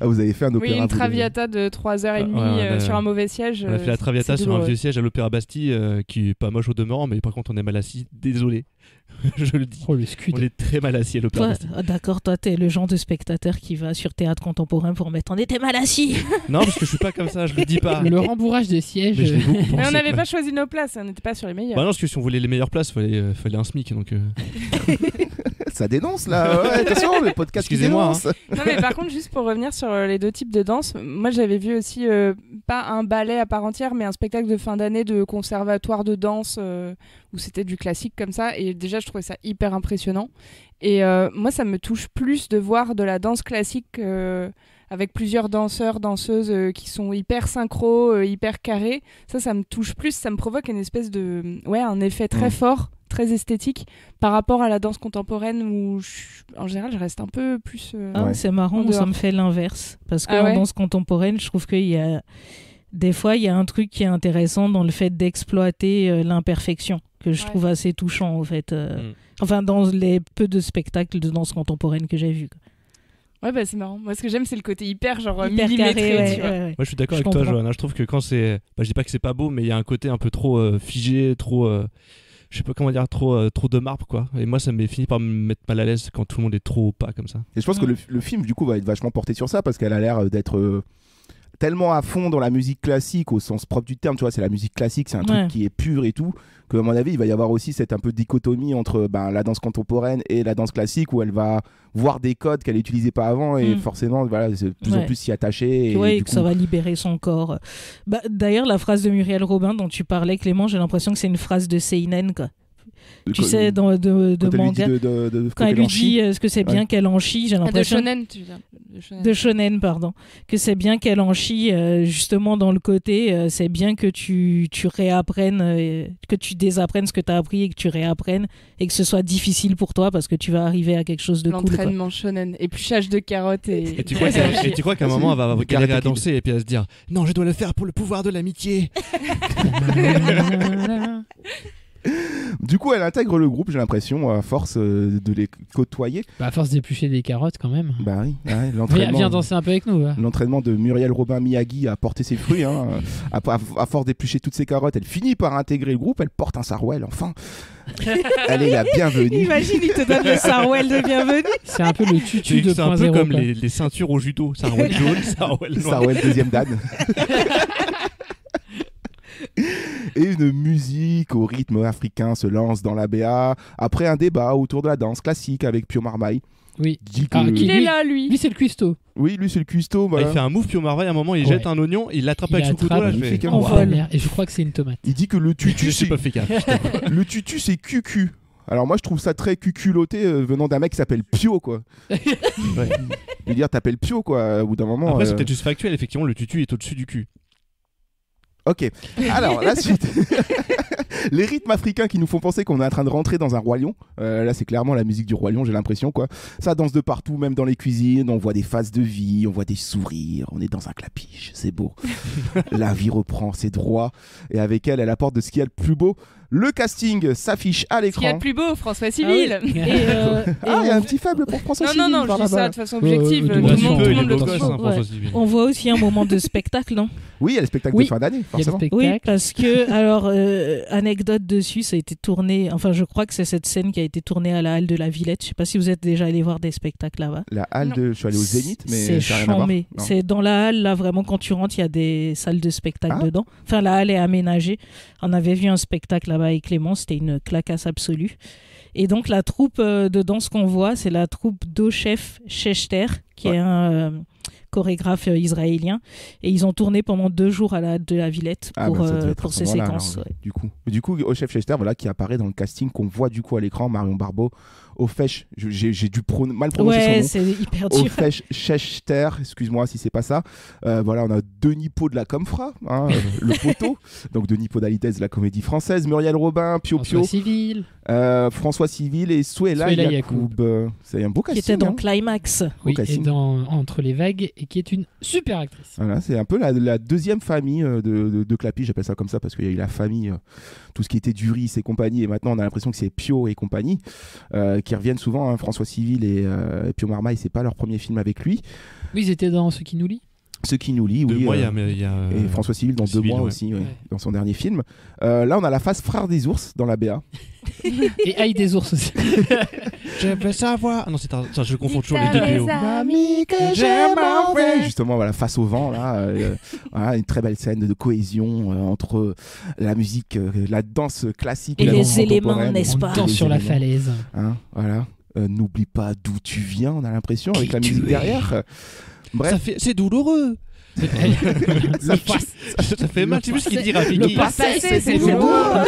Vous avez fait un opéra. Oui, une Traviata de 3h30 sur un mauvais siège. On a fait la Traviata sur un vieux siège à l'Opéra Bastille qui est pas moche au demeurant, mais par contre on est mal assis. Désolé. Je le dis. Oh, le scud. On est très mal assis à l'Opéra Bastille. D'accord, toi t'es le genre de spectateur qui va sur théâtre contemporain pour mettre on était mal assis. Non, parce que je suis pas comme ça, je le dis pas. Le rembourrage de sièges. Mais on n'avait pas choisi nos places, on n'était pas sur les meilleures. Bah non, parce que si on voulait les meilleures places, fallait un SMIC. Donc ça dénonce là, ouais, attention, le podcast qui dénonce. Non mais par contre, juste pour revenir sur les deux types de danse, moi j'avais vu aussi pas un ballet à part entière, mais un spectacle de fin d'année de conservatoire de danse où c'était du classique comme ça, et déjà je trouvais ça hyper impressionnant. Et moi ça me touche plus de voir de la danse classique avec plusieurs danseurs, danseuses qui sont hyper synchro, hyper carrés. Ça me touche plus, ça me provoque une espèce de... Ouais, un effet très fort, très esthétique par rapport à la danse contemporaine où en général je reste un peu plus c'est marrant, ça me fait l'inverse parce que en danse contemporaine je trouve qu'il y a des fois il y a un truc qui est intéressant dans le fait d'exploiter l'imperfection que je trouve assez touchant en fait enfin dans les peu de spectacles de danse contemporaine que j'ai vus. Ouais, bah c'est marrant. Moi, ce que j'aime, c'est le côté hyper millimétré. Moi, je suis d'accord avec toi, Johanna. Je trouve que quand c'est... je dis pas que c'est pas beau, mais il y a un côté un peu trop figé, trop... je sais pas comment dire, trop de marbre, quoi. Et moi, ça m'est fini par me mettre mal à l'aise quand tout le monde est trop pas comme ça. Et je pense que le film, du coup, va être vachement porté sur ça, parce qu'elle a l'air d'être... tellement à fond dans la musique classique au sens propre du terme, tu vois, c'est la musique classique, c'est un truc qui est pur et tout, que à mon avis il va y avoir aussi cette un peu dichotomie entre la danse contemporaine et la danse classique où elle va voir des codes qu'elle n'utilisait pas avant et forcément voilà, c'est de plus en plus s'y attacher et que ça va libérer son corps. D'ailleurs la phrase de Muriel Robin dont tu parlais Clément, j'ai l'impression que c'est une phrase de seinen quoi. tu sais, de manga. Quand elle lui dit est-ce que c'est bien qu'elle en chie, j'ai l'impression. De shonen, tu veux dire. De shonen, pardon. Que c'est bien qu'elle en chie, justement dans le côté, c'est bien que tu réapprennes, que tu désapprennes ce que tu as appris et que tu réapprennes et que ce soit difficile pour toi parce que tu vas arriver à quelque chose de cool. L'entraînement shonen, épluchage de carottes et tu crois qu'à un moment elle va galérer à danser et puis elle va se dire non, je dois le faire pour le pouvoir de l'amitié. Du coup, elle intègre le groupe, j'ai l'impression, à force de les côtoyer. À force d'éplucher des carottes, quand même. Bah oui, l'entraînement. Viens danser un peu avec nous. L'entraînement de Muriel Robin Miyagi a porté ses fruits. À force d'éplucher toutes ces carottes, elle finit par intégrer le groupe. Elle porte un sarouel, enfin. Elle est la bienvenue. Imagine, il te donne le sarouel de bienvenue. C'est un peu le tutu de 2.0. C'est un peu comme les ceintures au judo. Sarouel jaune, sarouel noir. Sarouel deuxième dan. Et une musique au rythme africain se lance dans la BA après un débat autour de la danse classique avec Pio Marmaille. Oui. Il est là, lui. Lui, c'est le cuistot. Oui, lui, c'est le cuistot. Voilà. Il fait un move Pio Marmaille à un moment, il jette un oignon, il l'attrape avec son couteau. Là, et je crois que c'est une tomate. Il dit que le tutu, le tutu, c'est cucu. Alors moi, je trouve ça très cuculotté venant d'un mec qui s'appelle Pio, quoi. Ouais. Je veux dire, t'appelles Pio, quoi, au bout d'un moment. Après, c'est peut-être juste factuel, effectivement, le tutu est au-dessus du cul. Ok, alors la suite. Les rythmes africains qui nous font penser qu'on est en train de rentrer dans un roi lion. Là, c'est clairement la musique du roi lion, j'ai l'impression, quoi. Ça danse de partout, même dans les cuisines. On voit des phases de vie, on voit des sourires. On est dans un clapiche, c'est beau. La vie reprend ses droits. Et avec elle, elle apporte de ce qu'il y a de plus beau. Le casting s'affiche à l'écran. Ce qu'il y a de plus beau, François Civil. Il y a un petit faible pour François Civil. Non, je dis ça de façon objective. Tout le monde le trouve. On voit aussi un moment de spectacle, non ? Oui, il y a le spectacle de fin d'année, forcément. Oui, parce que, alors, anecdote dessus, ça a été tourné, enfin, je crois que c'est cette scène qui a été tournée à la Halle de la Villette. Je sais pas si vous êtes déjà allé voir des spectacles là-bas. La Halle je suis allé au Zénith, mais c'est chambé. C'est dans la Halle, là, vraiment, quand tu rentres, il y a des salles de spectacle dedans. Enfin, la Halle est aménagée. On avait vu un spectacle là-bas avec Clément, c'était une clacasse absolue. Et donc, la troupe de danse qu'on voit, c'est la troupe d'Ochef Shechter, qui est un chorégraphe israélien, et ils ont tourné pendant 2 jours à la Halle de la Villette pour ces séquences. Alors, du coup, Ochef Shechter, voilà, qui apparaît dans le casting qu'on voit du coup à l'écran, Marion Barbeau, Ofesh, j'ai dû mal prononcer son nom. Ouais, c'est hyper dur. Ofesh Shechter, excuse-moi si c'est pas ça. Voilà, on a Denis Pau de la Comfra, le poteau. Donc Denis Pau d'Alitès de la Comédie Française, Muriel Robin, Pio Pio, François Civil et Souela Yacoub. C'est un beau casting. Qui était dans Climax. Oui, et dans Entre les vagues, et qui est une super actrice. Voilà, c'est un peu la deuxième famille de Clapi, j'appelle ça comme ça parce qu'il y a eu la famille, tout ce qui était Duris et compagnie, et maintenant on a l'impression que c'est Pio et compagnie qui reviennent souvent, hein. François Civil et Pio Marmaille, c'est pas leur premier film avec lui. Oui, ils étaient dans Ce qui nous lie. Ce qui nous lie, oui. 2 mois, il y a et François Civil dans 2 mois aussi, dans son dernier film. Là, on a la phase Frères des ours dans la BA. Et Aïe des ours aussi. Je veux savoir. Ah non, je confonds toujours les 2 PO. Justement, voilà, face au vent, là, voilà, une très belle scène de cohésion entre la musique, la danse classique et les éléments, n'est-ce pas ? On danse sur la falaise. Hein, voilà. N'oublie pas d'où tu viens, on a l'impression, avec la musique derrière. Bref. C'est douloureux. Ça fait mal, c'est juste ce qu'il dit Rafiki. Le passé, c'est douloureux.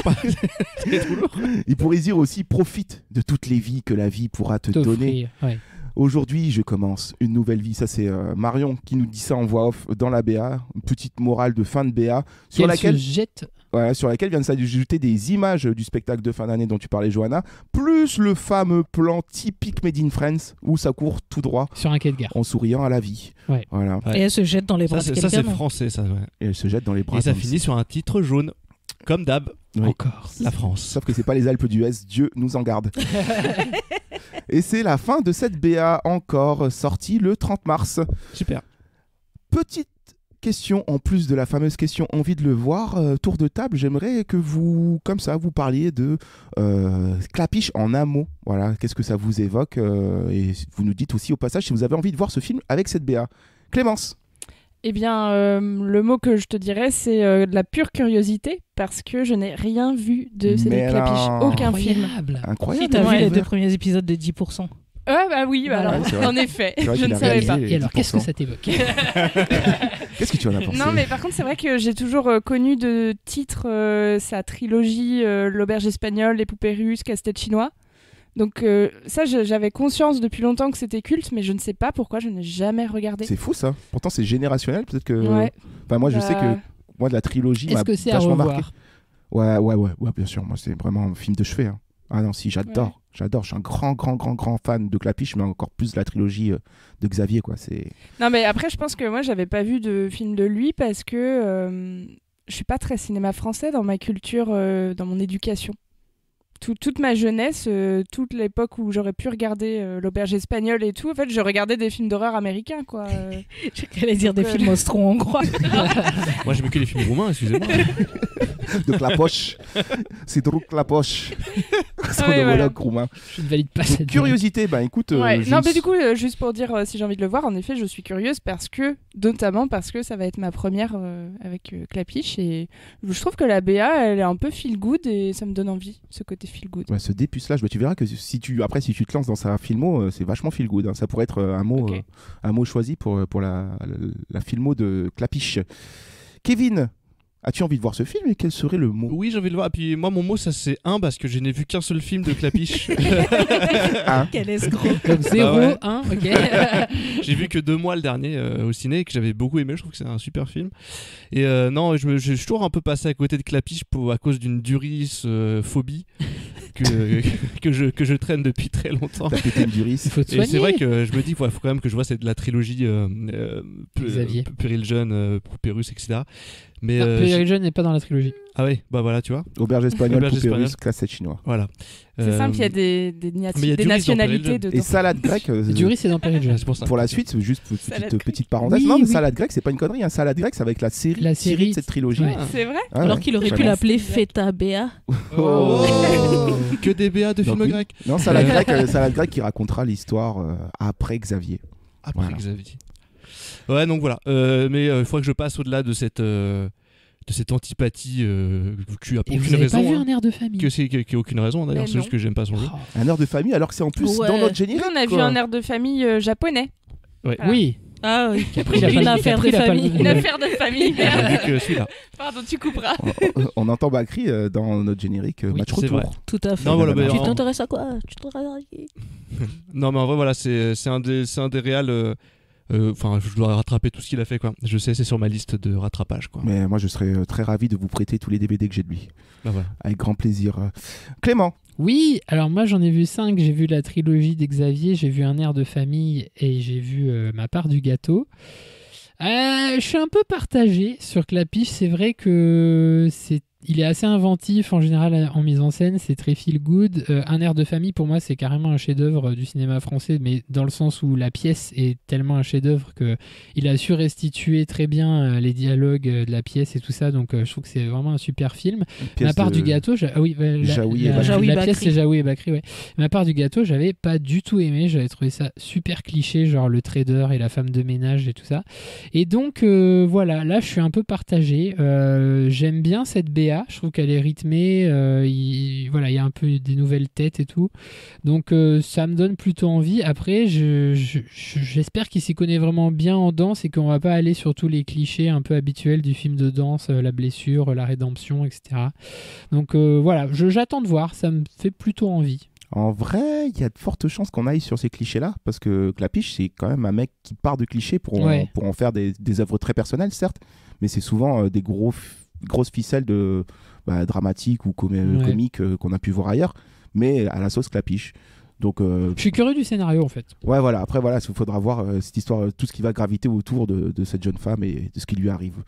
Il pourrait dire aussi profite de toutes les vies que la vie pourra te donner. Ouais. Aujourd'hui, je commence une nouvelle vie. Ça, c'est Marion qui nous dit ça en voix off dans la BA. Une petite morale de fin de BA sur laquelle viennent s'ajouter des images du spectacle de fin d'année dont tu parlais, Johanna, plus le fameux plan typique Made in France où ça court tout droit sur un quai de gare en souriant à la vie. Ouais. Voilà. Et elle se jette dans les bras de quelqu'un. Ça, c'est français, ça. Ouais. Et elle se jette dans les bras. Et ça finit sur un titre jaune. Comme d'hab, encore la France. Sauf que c'est pas les Alpes d'Huez, Dieu nous en garde. Et c'est la fin de cette BA encore sortie le 30 mars. Super. Petite question en plus de la fameuse question envie de le voir, tour de table, j'aimerais que vous, comme ça, vous parliez de Clapiche en un mot. Voilà, qu'est-ce que ça vous évoque et vous nous dites aussi au passage si vous avez envie de voir ce film avec cette BA. Clémence. Eh bien, le mot que je te dirais, c'est de la pure curiosité, parce que je n'ai rien vu de Cédric Clapiche. Aucun film. Incroyable. Si, t'as vu les 2 premiers épisodes de 10%. bah oui, alors, en effet, je ne savais pas. Et alors, qu'est-ce que ça t'évoque? Qu'est-ce que tu en as pensé? Non, mais par contre, c'est vrai que j'ai toujours connu de titre sa trilogie L'Auberge espagnole, Les Poupées russes, Casse-tête chinois. Donc ça, j'avais conscience depuis longtemps que c'était culte, mais je ne sais pas pourquoi je n'ai jamais regardé. C'est fou ça. Pourtant, c'est générationnel. Peut-être que. Ouais. Enfin, moi, je sais que moi de la trilogie m'a vachement marqué. Ouais, bien sûr. Moi, c'est vraiment un film de chevet. Hein. Ah non, si, j'adore. Ouais. J'adore. Je suis un grand fan de Clapiche, mais encore plus de la trilogie de Xavier, quoi. C'est. Non, mais après, je pense que moi, j'avais pas vu de film de lui parce que je suis pas très cinéma français dans ma culture, dans mon éducation. Toute ma jeunesse, toute l'époque où j'aurais pu regarder l'Auberge espagnole et tout, en fait, je regardais des films d'horreur américains, quoi. J'allais dire des films austro-hongrois. Moi, j'aimais que les films roumains, excusez-moi. De Clapoche. C'est drôle Clapoche. C'est le monologue roumain. Je ne valide pas cette curiosité, bah écoute. Non, mais du coup, juste pour dire si j'ai envie de le voir, en effet, je suis curieuse notamment parce que ça va être ma première avec Clapiche et je trouve que la BA, elle est un peu feel good et ça me donne envie, ce côté feel good. Ouais, ce dépucelage, tu verras que si tu te lances dans sa filmo, c'est vachement feel good. Hein. Ça pourrait être un mot choisi pour la filmo de Clapiche. Kevin, as-tu envie de voir ce film et quel serait le mot? Oui, j'ai envie de le voir. Et puis moi, mon mot, ça c'est 1 parce que je n'ai vu qu'un seul film de Clapiche. Quel escroc. Donc 0, 1, ok. J'ai vu que 2 mois le dernier au ciné que j'avais beaucoup aimé. Je trouve que c'est un super film. Et non, je suis toujours un peu passé à côté de Clapiche à cause d'une Duris phobie que je traîne depuis très longtemps. T'as pété une Duris. Et c'est vrai que je me dis qu'il faut quand même que je vois la trilogie Péril Jeune, Poupée russe, etc. Mais Péril Jeune n'est pas dans la trilogie. Ah oui, bah voilà, tu vois. Auberge espagnole, Poupée russe, Casse-tête chinois. Voilà. C'est simple, il y a des nationalités dedans. Et salade grecque. Duris, c'est dans Péril Jeune. Pour la suite, juste petite parenthèse. Oui, non, mais salade grecque, c'est pas une connerie. Hein. Salade grecque, c'est avec la série de cette trilogie. Ouais. C'est vrai. Alors qu'il aurait pu l'appeler Feta Béa. Que des BA de films grecs. Non, salade grecque qui racontera l'histoire après Xavier. Après Xavier. Ouais, donc voilà. Mais il faudrait que je passe au-delà de cette antipathie qui a aucune raison. Pas vu un air de famille. Qui a aucune raison d'ailleurs, c'est juste que j'aime pas son jeu. Un air de famille alors que c'est en plus dans notre générique. On a vu un air de famille japonais. Ouais. Voilà. Oui. Ah oui, une affaire de famille. Une affaire de famille. Celui-là. Pardon, tu couperas. On entend Bakri dans notre générique match retour. Tout à fait. Non, voilà, tu t'intéresses à quoi? Non, mais en vrai, voilà, c'est un des réals. Enfin, je dois rattraper tout ce qu'il a fait, quoi. Je sais, c'est sur ma liste de rattrapage, quoi. Mais moi, je serais très ravi de vous prêter tous les DVD que j'ai de lui. Bah voilà. Avec grand plaisir. Clément. Oui, alors moi j'en ai vu 5, j'ai vu la trilogie d'Xavier, j'ai vu Un air de famille et j'ai vu Ma part du gâteau. Je suis un peu partagé sur Clapiche, c'est vrai que il est assez inventif en général en mise en scène, c'est très feel good. Un air de famille pour moi c'est carrément un chef-d'œuvre du cinéma français, mais dans le sens où la pièce est tellement un chef-d'œuvre que il a su restituer très bien les dialogues de la pièce et tout ça, donc je trouve que c'est vraiment un super film. Ma part du gâteau, Jaoui la pièce c'est Jaoui et Bakri, ouais. Ma part du gâteau, j'avais pas du tout aimé, j'avais trouvé ça super cliché, genre le trader et la femme de ménage et tout ça. Et donc voilà, là je suis un peu partagé. J'aime bien cette BA. Je trouve qu'elle est rythmée, il y a un peu des nouvelles têtes et tout, donc ça me donne plutôt envie. Après j'espère qu'il s'y connaît vraiment bien en danse et qu'on va pas aller sur tous les clichés un peu habituels du film de danse, la blessure, la rédemption, etc. Donc voilà, j'attends de voir, ça me fait plutôt envie. En vrai, il y a de fortes chances qu'on aille sur ces clichés-là, parce que Clapiche, c'est quand même un mec qui part de clichés pour en faire des œuvres très personnelles, certes, mais c'est souvent des grosses ficelles dramatiques ou comiques qu'on a pu voir ailleurs, mais à la sauce Clapiche. Donc, je suis curieux du scénario en fait. Ouais, voilà. Après, voilà, il faudra voir cette histoire, tout ce qui va graviter autour de cette jeune femme et de ce qui lui arrive.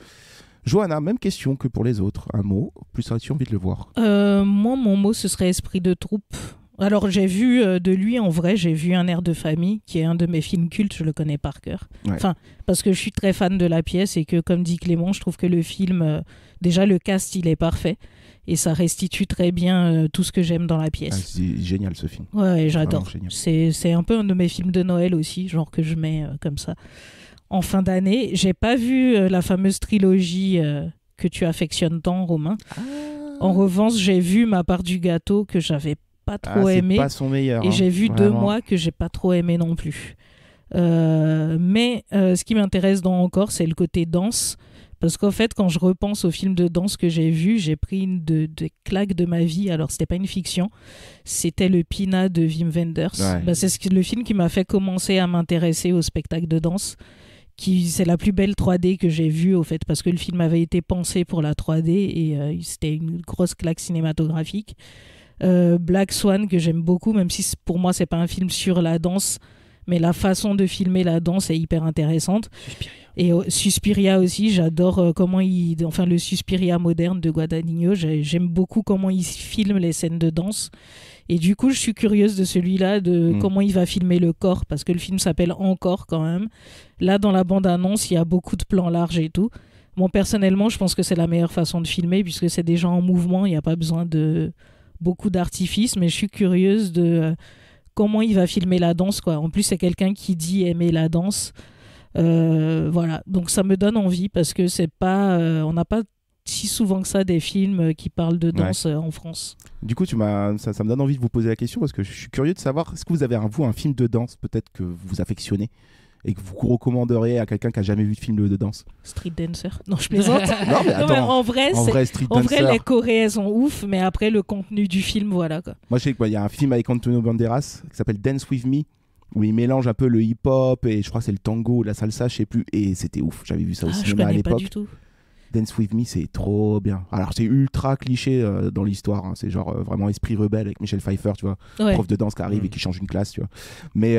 Johanna, même question que pour les autres. Un mot, plus as-tu envie de le voir? Moi, mon mot, ce serait Esprit de troupe. Alors, j'ai vu de lui, en vrai, j'ai vu Un air de famille, qui est un de mes films cultes, je le connais par cœur. Ouais. Enfin, parce que je suis très fan de la pièce et que, comme dit Clément, je trouve que le film, déjà, le cast, il est parfait. Et ça restitue très bien tout ce que j'aime dans la pièce. Ah, c'est génial, ce film. Ouais, j'adore. C'est un peu un de mes films de Noël aussi, genre que je mets comme ça. En fin d'année, j'ai pas vu la fameuse trilogie que tu affectionnes tant, Romain. En revanche, j'ai vu Ma part du gâteau que j'avais pas trop aimé. C'est pas son meilleur. Et j'ai vu 2 mois que j'ai pas trop aimé non plus. Mais ce qui m'intéresse dans Encore, c'est le côté danse. Parce qu'en fait, quand je repense aux films de danse que j'ai vus, j'ai pris une des claques de ma vie. Alors, c'était pas une fiction, c'était le Pina de Wim Wenders. Ouais. C'est le film qui m'a fait commencer à m'intéresser au spectacle de danse. C'est la plus belle 3D que j'ai vue, au fait, parce que le film avait été pensé pour la 3D et c'était une grosse claque cinématographique. Black Swan, que j'aime beaucoup, même si pour moi, c'est pas un film sur la danse, mais la façon de filmer la danse est hyper intéressante. Et Suspiria aussi, j'adore le Suspiria moderne de Guadagnino. J'aime beaucoup comment il filme les scènes de danse. Et du coup, je suis curieuse de celui-là, de comment il va filmer le corps, parce que le film s'appelle Encore quand même. Là, dans la bande-annonce, il y a beaucoup de plans larges et tout. Bon, personnellement, je pense que c'est la meilleure façon de filmer, puisque c'est des gens en mouvement, il n'y a pas besoin de beaucoup d'artifices, mais je suis curieuse de comment il va filmer la danse, quoi. En plus, c'est quelqu'un qui dit aimer la danse. Voilà, donc ça me donne envie parce que c'est pas, on n'a pas si souvent que ça des films qui parlent de danse en France. Du coup, ça me donne envie de vous poser la question parce que je suis curieux de savoir, est-ce que vous avez un film de danse peut-être que vous affectionnez et que vous recommanderiez à quelqu'un qui a jamais vu de film de danse? Street Dancer. Non, je plaisante. Non, mais attends, en vrai, les Coréens sont ouf, mais après le contenu du film, voilà quoi. Moi, je sais qu'il y a un film avec Antonio Banderas qui s'appelle Dance With Me, où il mélange un peu le hip-hop et je crois que c'est le tango, la salsa, je sais plus, et c'était ouf. J'avais vu ça au cinéma à l'époque. Pas du tout. Dance With Me, c'est trop bien. Alors c'est ultra cliché dans l'histoire, hein. C'est genre vraiment esprit rebelle avec Michel Pfeiffer, tu vois, prof de danse qui arrive et qui change une classe, tu vois. Mais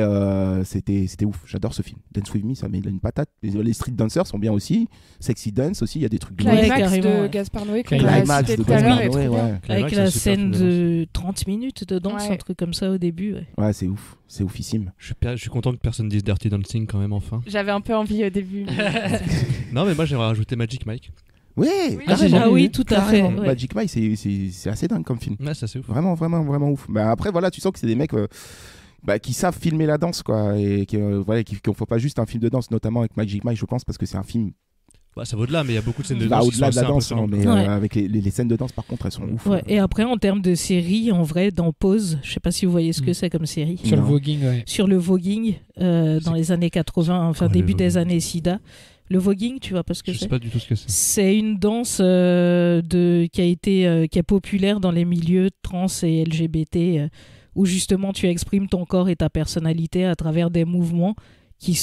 c'était ouf. J'adore ce film. Dance With Me, ça met une patate. Les Street Dancers sont bien aussi. Sexy Dance aussi, il y a des trucs. Climax de Gaspard Noé. Climax de Gaspard Noé, ouais. Avec la scène de 30 minutes de danse, un truc comme ça au début. Ouais, c'est ouf. C'est oufissime. Je suis content que personne dise Dirty Dancing quand même, enfin. J'avais un peu envie au début. Non, mais moi j'aimerais rajouter Magic Mike. Oui, tout à fait. Magic Mike, c'est assez dingue comme film. Ouais, ça c'est ouf. Vraiment, vraiment, vraiment ouf. Bah, après, voilà, tu sens que c'est des mecs qui savent filmer la danse, quoi, et qui ne font pas juste un film de danse, notamment avec Magic Mike, je pense, parce que c'est un film. Bah, ça va au-delà, mais il y a beaucoup de scènes de danse. Au-delà de la danse, mais avec les scènes de danse, par contre, elles sont ouf. Ouais. Et après, en termes de série, en vrai, dans Pause, je sais pas si vous voyez ce que c'est comme série. Sur le voguing, Sur le voguing, dans les années 80, enfin début des années SIDA. Le voguing, tu vois pas ce que c'est? Je sais pas du tout ce que c'est. C'est une danse qui est populaire dans les milieux trans et LGBT, où justement tu exprimes ton corps et ta personnalité à travers des mouvements qui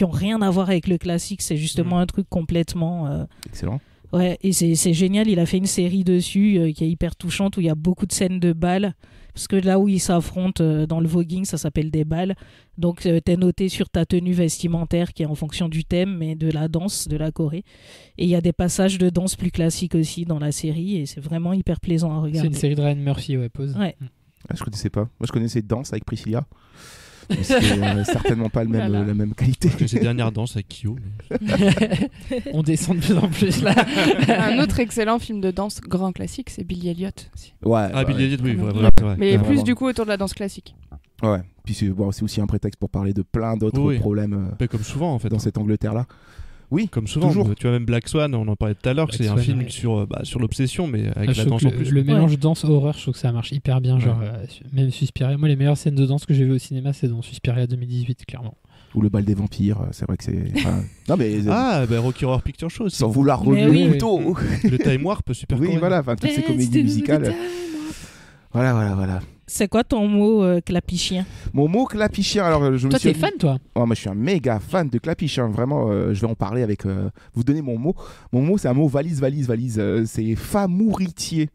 ont rien à voir avec le classique. C'est justement un truc complètement... Excellent. Ouais, et c'est génial. Il a fait une série dessus qui est hyper touchante, où il y a beaucoup de scènes de balles. Parce que là où ils s'affrontent dans le voguing, ça s'appelle des balles. Donc t'es noté sur ta tenue vestimentaire qui est en fonction du thème, mais de la danse, de la Corée. Et il y a des passages de danse plus classiques aussi dans la série, et c'est vraiment hyper plaisant à regarder. C'est une série de Ryan Murphy, Pause. Ouais. Ah, je connaissais pas. Moi je connaissais Danse avec Priscilla. C'est certainement pas la même qualité. Que ces dernières danses avec Kyo. On descend de plus en plus là. Un autre excellent film de danse grand classique, c'est Billy Elliot aussi. Ouais. Billy Elliot, oui, vrai. Mais plus du coup autour de la danse classique. Ouais. Puis c'est aussi un prétexte pour parler de plein d'autres problèmes. Comme souvent en fait. Dans cette Angleterre-là. Oui, comme souvent. Toujours. Tu vois, même Black Swan, on en parlait tout à l'heure, c'est un film sur l'obsession, mais avec la danse en plus. Le mélange danse-horreur, je trouve que ça marche hyper bien. Genre, même Suspiria. Moi, les meilleures scènes de danse que j'ai vues au cinéma, c'est dans Suspiria 2018, clairement. Ou le bal des vampires, c'est vrai que c'est. Non, mais... Rocky Horror Picture Show. Sans vouloir remuer plutôt. Le Time Warp, super cool. Oui, voilà, toutes ces comédies musicales. Voilà. C'est quoi ton mot clapichien? Mon mot clapichien, alors toi t'es fan toi? Moi je suis un méga fan de clapichien, vraiment. Je vais en parler avec. Vous donner mon mot. Mon mot c'est un mot valise. C'est famouritier.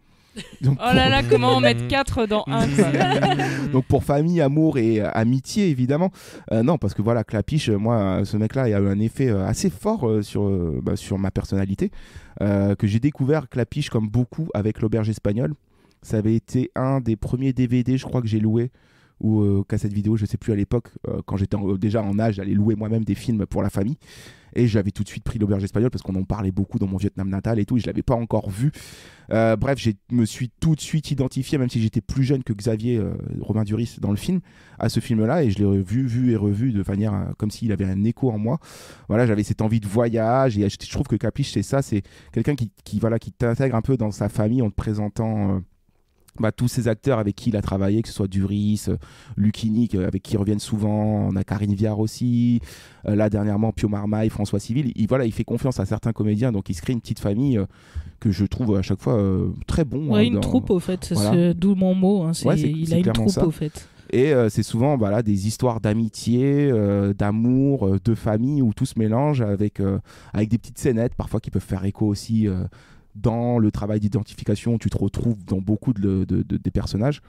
Donc, oh là là, comment en mettre 4 dans 1 Donc pour famille, amour et amitié évidemment. Non, parce que voilà, Clapiche, moi ce mec-là il a eu un effet assez fort sur ma personnalité, que j'ai découvert Clapiche comme beaucoup avec l'Auberge espagnole. Ça avait été un des premiers DVD, je crois, que j'ai loué, ou cassette vidéo, je sais plus à l'époque, quand j'étais déjà en âge d'aller louer moi-même des films pour la famille. Et j'avais tout de suite pris l'Auberge espagnole parce qu'on en parlait beaucoup dans mon Vietnam natal et tout, et je l'avais pas encore vu. Bref, je me suis tout de suite identifié, même si j'étais plus jeune que Xavier Romain Duris dans le film, à ce film-là, et je l'ai vu et revu de manière comme s'il avait un écho en moi. Voilà, j'avais cette envie de voyage, et je trouve que Clapiche, c'est ça, c'est quelqu'un qui t'intègre un peu dans sa famille en te présentant tous ces acteurs avec qui il a travaillé, que ce soit Duris, Lucchini, avec qui ils reviennent souvent, on a Karine Viard aussi, là dernièrement Pio Marmaille, François Civil, il fait confiance à certains comédiens, donc il se crée une petite famille que je trouve à chaque fois très bon. Une troupe au fait, c'est d'où mon mot, hein, il a une troupe ça. Au fait. Et c'est souvent des histoires d'amitié, d'amour, de famille où tout se mélange avec des petites scénettes parfois qui peuvent faire écho aussi dans le travail d'identification où tu te retrouves dans beaucoup des personnages.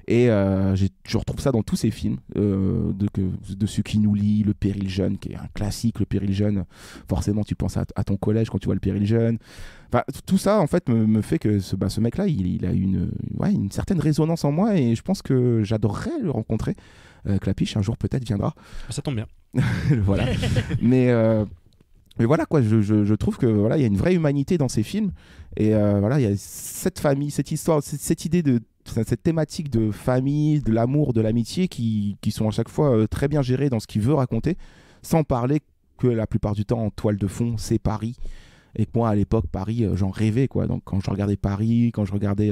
Et je retrouve ça dans tous ces films de ceux qui nous lient, Le Péril Jeune, qui est un classique. Le Péril Jeune, forcément tu penses à ton collège quand tu vois Le Péril Jeune. Enfin, tout ça en fait me fait que ce mec là il a une certaine résonance en moi, et je pense que j'adorerais le rencontrer. Clapiche un jour peut-être viendra. Ça tombe bien. Voilà. Mais voilà quoi, je trouve que voilà, il y a une vraie humanité dans ces films, et voilà, il y a cette famille, cette histoire, cette idée cette thématique de famille, de l'amour, de l'amitié qui sont à chaque fois très bien gérées dans ce qu'il veut raconter, sans parler que la plupart du temps en toile de fond c'est Paris. Et que moi à l'époque Paris j'en rêvais quoi. Donc quand je regardais Paris, quand je regardais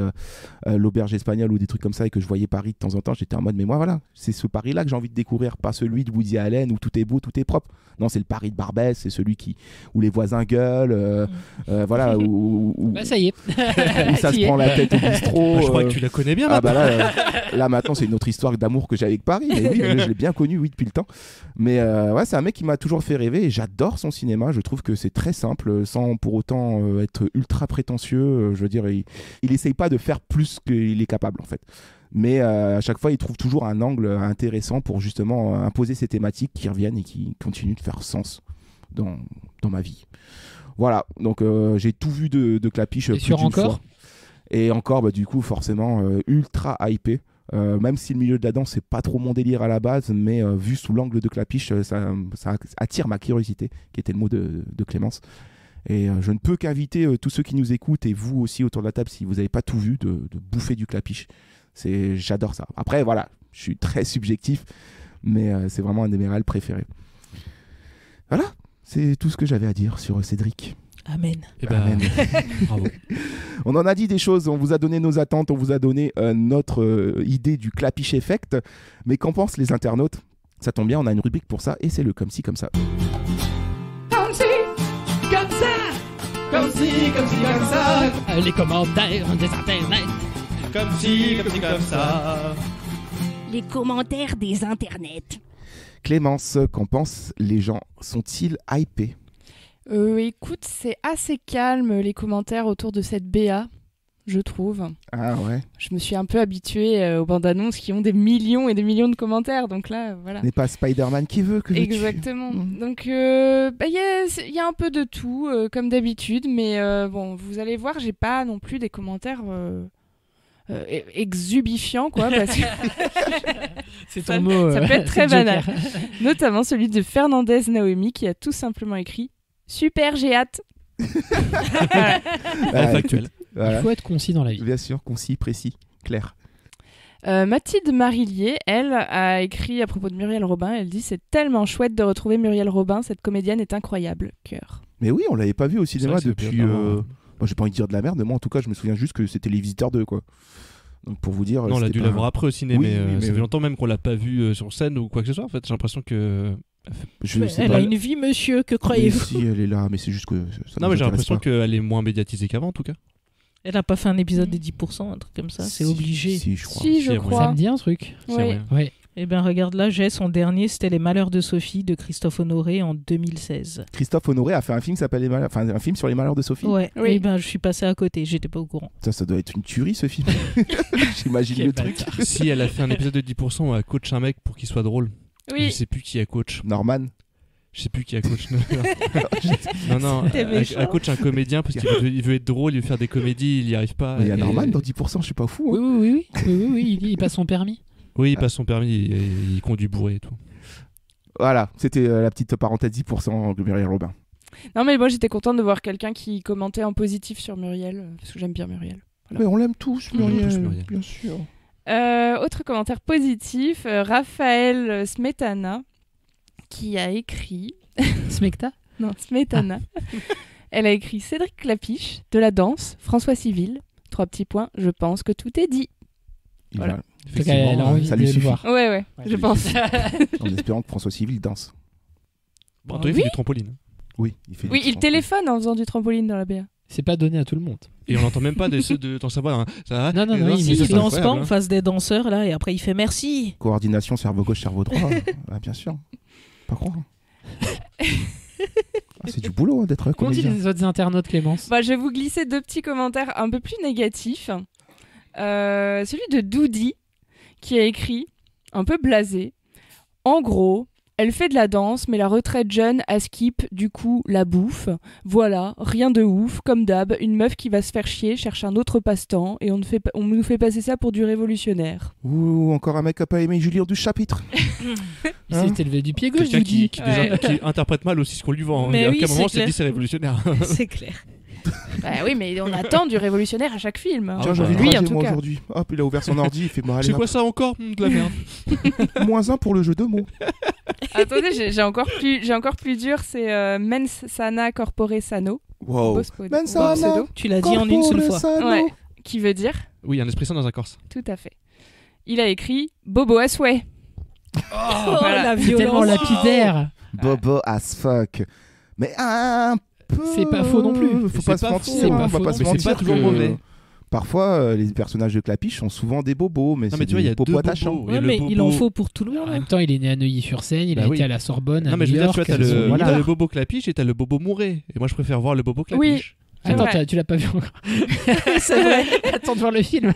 l'Auberge espagnole ou des trucs comme ça et que je voyais Paris de temps en temps, j'étais en mode mais moi voilà, c'est ce Paris là que j'ai envie de découvrir, pas celui de Woody Allen où tout est beau, tout est propre. Non, c'est le Paris de Barbès, c'est celui où les voisins gueulent, voilà, où ça y est, où ça se prend la tête au bistrot. Je crois que tu la connais bien. Là maintenant c'est une autre histoire d'amour que j'ai avec Paris, mais oui, je l'ai bien connu depuis le temps. Mais ouais, c'est un mec qui m'a toujours fait rêver et j'adore son cinéma. Je trouve que c'est très simple, sans pour autant être ultra prétentieux. Je veux dire, il essaye pas de faire plus qu'il est capable en fait. Mais à chaque fois, il trouve toujours un angle intéressant pour justement imposer ces thématiques qui reviennent et qui continuent de faire sens dans ma vie. Voilà, donc j'ai tout vu de Clapiche plus d'une fois. Et encore, du coup, forcément, ultra hypé. Même si le milieu de la danse, c'est pas trop mon délire à la base, mais vu sous l'angle de Clapiche, ça attire ma curiosité, qui était le mot de Clémence. Et je ne peux qu'inviter tous ceux qui nous écoutent, et vous aussi autour de la table, si vous n'avez pas tout vu, de bouffer du Clapiche. J'adore ça. Après, voilà, je suis très subjectif, mais c'est vraiment un de mes réels préférés. Voilà, c'est tout ce que j'avais à dire sur Cédric. Amen. Amen. Bravo. On en a dit des choses, on vous a donné nos attentes, on vous a donné notre idée du Clapiche Effect. Mais qu'en pensent les internautes? Ça tombe bien, on a une rubrique pour ça, et c'est le comme ci, comme ça. Comme ci, comme ça. Comme ci, comme ci, comme ça. Les commentaires des internets. Comme ci, comme ça. Les commentaires des internets. Clémence, qu'en pensent les gens? Sont-ils hypés? Écoute, c'est assez calme les commentaires autour de cette BA, je trouve. Ah ouais. Je me suis un peu habituée aux bandes annonces qui ont des millions et des millions de commentaires, donc là, voilà. N'est pas Spider-Man qui veut que je Exactement. Donc, y a un peu de tout, comme d'habitude, mais bon, vous allez voir, j'ai pas non plus des commentaires exubifiants, quoi, parce que c'est ton mot. Ça peut être très banal. Notamment celui de Fernandez Naomi qui a tout simplement écrit Super, j'ai hâte. Factuel. Voilà. Il faut être concis dans la vie. Bien sûr, concis, précis, clair. Mathilde Marillier, elle, a écrit à propos de Muriel Robin. Elle dit: c'est tellement chouette de retrouver Muriel Robin, cette comédienne est incroyable. Cœur. Mais oui, on l'avait pas vu au cinéma depuis. Moi, j'ai pas envie de dire de la merde, mais moi en tout cas, je me souviens juste que c'était Les Visiteurs 2, quoi. Donc pour vous dire. Non, on a dû l'avoir après au ciné, oui, mais ça fait longtemps même qu'on l'a pas vu sur scène ou quoi que ce soit. En fait, j'ai l'impression que. Elle a une vie, monsieur, que croyez-vous? Si, elle est là, mais c'est juste que. Non, mais j'ai l'impression qu'elle est moins médiatisée qu'avant, en tout cas. Elle a pas fait un épisode des 10%, un truc comme ça, c'est obligé. Si, je crois. Si, je crois. Ça me dit un truc. Ouais. Eh bien, regarde là, son dernier, c'était Les Malheurs de Sophie de Christophe Honoré en 2016. Christophe Honoré a fait un film qui s'appelle un film sur les malheurs de Sophie. Ouais. Oui. Eh ben, je suis passé à côté, j'étais pas au courant. Ça doit être une tuerie, ce film. J'imagine le truc. Si elle a fait un épisode de 10% où elle coach un mec pour qu'il soit drôle. Oui. Je sais plus qui a coach. Norman. Je sais plus qui a coach. Non, elle coach un comédien parce qu'il veut être drôle, il veut faire des comédies, il y arrive pas. Il y a Norman dans 10%, je suis pas fou. Hein. Oui, il passe son permis. Oui, il passe son permis, il conduit bourré et tout. Voilà, c'était la petite parenthèse 10% de Muriel Robin. Non, mais moi j'étais contente de voir quelqu'un qui commentait en positif sur Muriel, parce que j'aime bien Muriel. Voilà. Mais on l'aime tous, Muriel, bien sûr. Autre commentaire positif, Raphaël Smetana, qui a écrit... Smecta ? Non, Smetana. Elle a écrit Cédric Clapiche, de la danse, François Civil, 3 petits points, je pense que tout est dit. Voilà. En tout cas, elle a envie ça de lui le suffit. voir. Ouais, je pense. En espérant que François Civil danse. Bon, Anthony fait du trampoline. Oui, il fait il téléphone en faisant du trampoline dans la BA. C'est pas donné à tout le monde. Et on n'entend même pas ceux dans sa voix. Hein. Ça va Non, il danse pas en face des danseurs là et après il fait merci. Coordination cerveau gauche, cerveau droit. Bien sûr. Pas croire. C'est du boulot d'être Qu'ont dit comédien. les autres internautes, Clémence? Je vais vous glisser 2 petits commentaires un peu plus négatifs. Celui de Doudi qui a écrit, un peu blasé, en gros, elle fait de la danse, mais la retraite jeune a skip, du coup, la bouffe. Voilà, rien de ouf, comme d'hab, une meuf qui va se faire chier, cherche un autre passe-temps, et on nous fait passer ça pour du révolutionnaire. Ouh, encore un mec qui a pas aimé Julien du chapitre. Il s'est élevé du pied gauche, quelqu'un qui Doudi. qui interprète mal aussi ce qu'on lui vend. Mais à oui, quel moment on c'est s'est dit clair. c'est révolutionnaire? C'est clair. Oui, mais on attend du révolutionnaire à chaque film. Tiens, j'ai envie de Lui, en rager, tout moi cas. aujourd'hui. Hop, il a ouvert son ordi, il fait bon, allez, C'est quoi ça encore? De la merde. -1 pour le jeu de mots. Attendez, j'ai encore plus dur, c'est Mens Sana Corpore Sano. Wow. Beau Mensana pseudo. Tu l'as dit en une seule fois. Ouais. Qui veut dire Oui, un esprit sain dans un corse. tout à fait. Il a écrit Bobo à souhait. Oh, Voilà. la C'est violence. tellement lapidaire. Bobo as fuck. Mais un peu. C'est pas faux non plus. Faut pas se pas mentir. faux. C'est On pas va faux pas non se plus. Mais c'est mentir pas toujours que mauvais. Parfois, les personnages de Clapiche sont souvent des bobos, mais Non, c'est mais tu vois, il y des a deux bobos attachants. bobos. Ouais, le mais il bobo- en faut pour tout le En monde. même temps, il est né à Neuilly-sur-Seine, il Bah a oui. été à la Sorbonne, à Non, mais je New veux dire, tu York. vois, t'as Voilà. le bobo Clapiche et t'as le bobo Mouret. Et moi, je préfère voir le bobo Clapiche. Oui. Attends, vrai. tu l'as pas vu encore. C'est vrai. Attends de voir le film.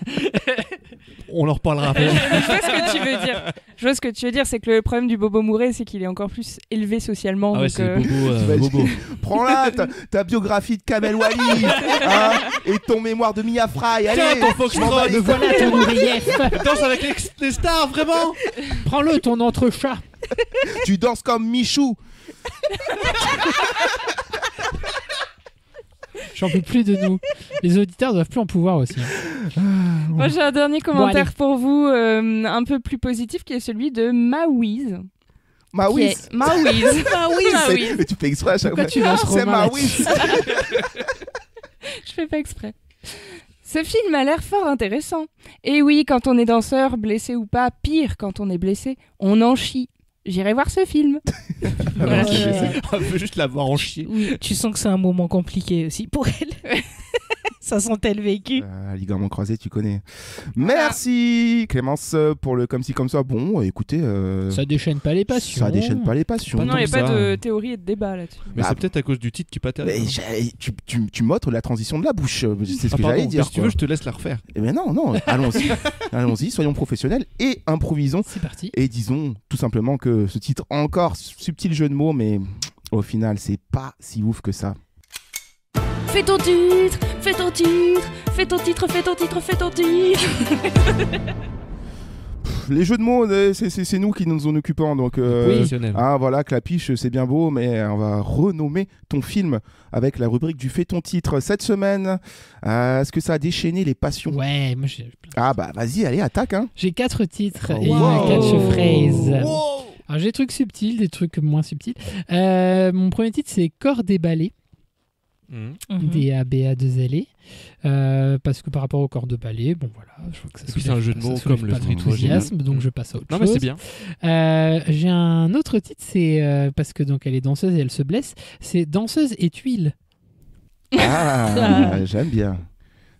On en reparlera après. Je vois ce que tu veux dire. Je vois ce que tu veux dire, c'est que le problème du Bobo Mouret, c'est qu'il est encore plus élevé socialement. Ah ouais, donc, c'est bobo. Bobo. Prends-la, ta biographie de Kamel Wally, hein, et ton mémoire de Mia Fry. Allez, Tiens, ton Foxtrot, Me voilà ton oreillef. Danse avec les stars, vraiment. Prends-le, ton entrechat. tu danses comme Michou. J'en peux plus de nous. Les auditeurs doivent plus en pouvoir aussi. Moi, j'ai un dernier commentaire allez. pour vous, un peu plus positif, qui est celui de Mawiz. Mawiz. Mawiz. Mais tu fais exprès à chaque Pourquoi fois. tu lances C'est Romain Mawiz. Je fais pas exprès. Ce film a l'air fort intéressant. Et oui, quand on est danseur, blessé ou pas, pire quand on est blessé, on en chie. J'irai voir ce film. Voilà. On veut juste la voir en chier. Oui, tu sens que c'est un moment compliqué aussi pour elle. Ça sent-elle vécu. Ligament croisé, tu connais. Merci Clémence pour le comme ci comme ça. Bon, écoutez, Ça déchaîne pas les passions. ça déchaîne pas les passions. Non, il n'y a tant que pas ça. de théorie et de débat là-dessus. Mais Ah, c'est peut-être à cause du titre qui est pas Mais terrible. tu m'ôtes la transition de la bouche. C'est ce que Pardon, j'allais dire. Si tu veux, quoi. je te laisse la refaire. Eh bien non, allons-y. Allons-y, soyons professionnels et improvisons. C'est parti. Et disons tout simplement que ce titre, encore subtil jeu de mots, mais au final, c'est pas si ouf que ça. Fais ton titre, fais ton titre, fais ton titre, fais ton titre, fais ton titre. Les jeux de mots, c'est nous qui nous en occupons. Donc, Professionnel. voilà, Clapiche, c'est bien beau, mais on va renommer ton film avec la rubrique du Fais ton titre. Cette semaine, est-ce que ça a déchaîné les passions? Ouais, moi j'ai Ah bah vas-y, allez, attaque. Hein. j'ai 4 titres Oh, et wow. 4 phrases. Alors j'ai des trucs subtils, des trucs moins subtils. Mon premier titre c'est Corps déballé. D-A-B-A-2-L-E. Parce que par rapport au corps de ballet, bon voilà, je vois que ça Et puis soulève- c'est un jeu de ça mots soulève comme pas le trop titre d'enthousiasme, original. donc je passe à autre Non, chose. mais c'est bien. J'ai un autre titre, c'est parce que donc elle est danseuse et elle se blesse, c'est Danseuse et tuile. Ah, j'aime bien.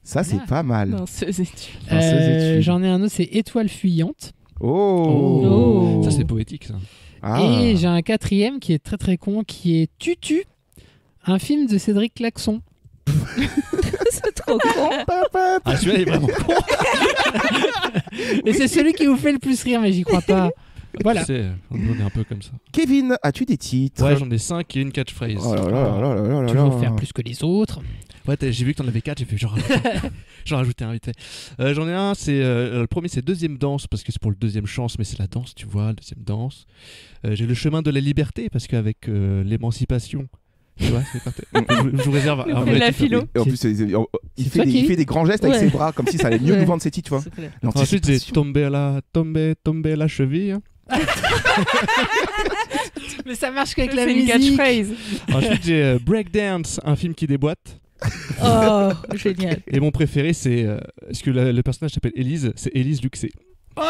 Ça, c'est pas mal. Danseuse et tuile. Danseuse et tuile. J'en ai un autre, c'est Étoile fuyante. Oh. Ça, c'est poétique, ça. Ah. Et j'ai un quatrième qui est très très con, qui est Tutu, un film de Cédric Klaxon. C'est trop con. Ah, celui-là, il est vraiment con. Et c'est celui qui vous fait le plus rire, mais j'y crois pas. Voilà. Tu sais, on est un peu comme ça. Kevin, as-tu des titres? Ouais, j'en ai 5 et une catchphrase. Oh là là là là là Tu là. veux faire plus que les autres. Ouais, j'ai vu que t'en avais 4, j'ai fait j'en rajoutais un vite fait. J'en ai un, c'est le premier, c'est deuxième danse parce que c'est pour le deuxième chance, mais c'est la danse, tu vois, deuxième danse. J'ai le chemin de la liberté parce qu'avec l'émancipation, tu vois, c'est parti. Je vous réserve un vrai la titre. philo. Et en plus, il fait des grands gestes avec Ouais. ses bras, comme si ça allait mieux nous vendre ses titres, tu vois. C'est clair. Ensuite, j'ai L'anticipation. tombé la cheville. Mais ça marche qu'avec la C'est une musique. catchphrase. Ensuite, j'ai Breakdance, un film qui déboîte. Oh, génial. Et mon préféré, c'est... Est-ce que le personnage s'appelle Élise? C'est Élise Luxé. Oh,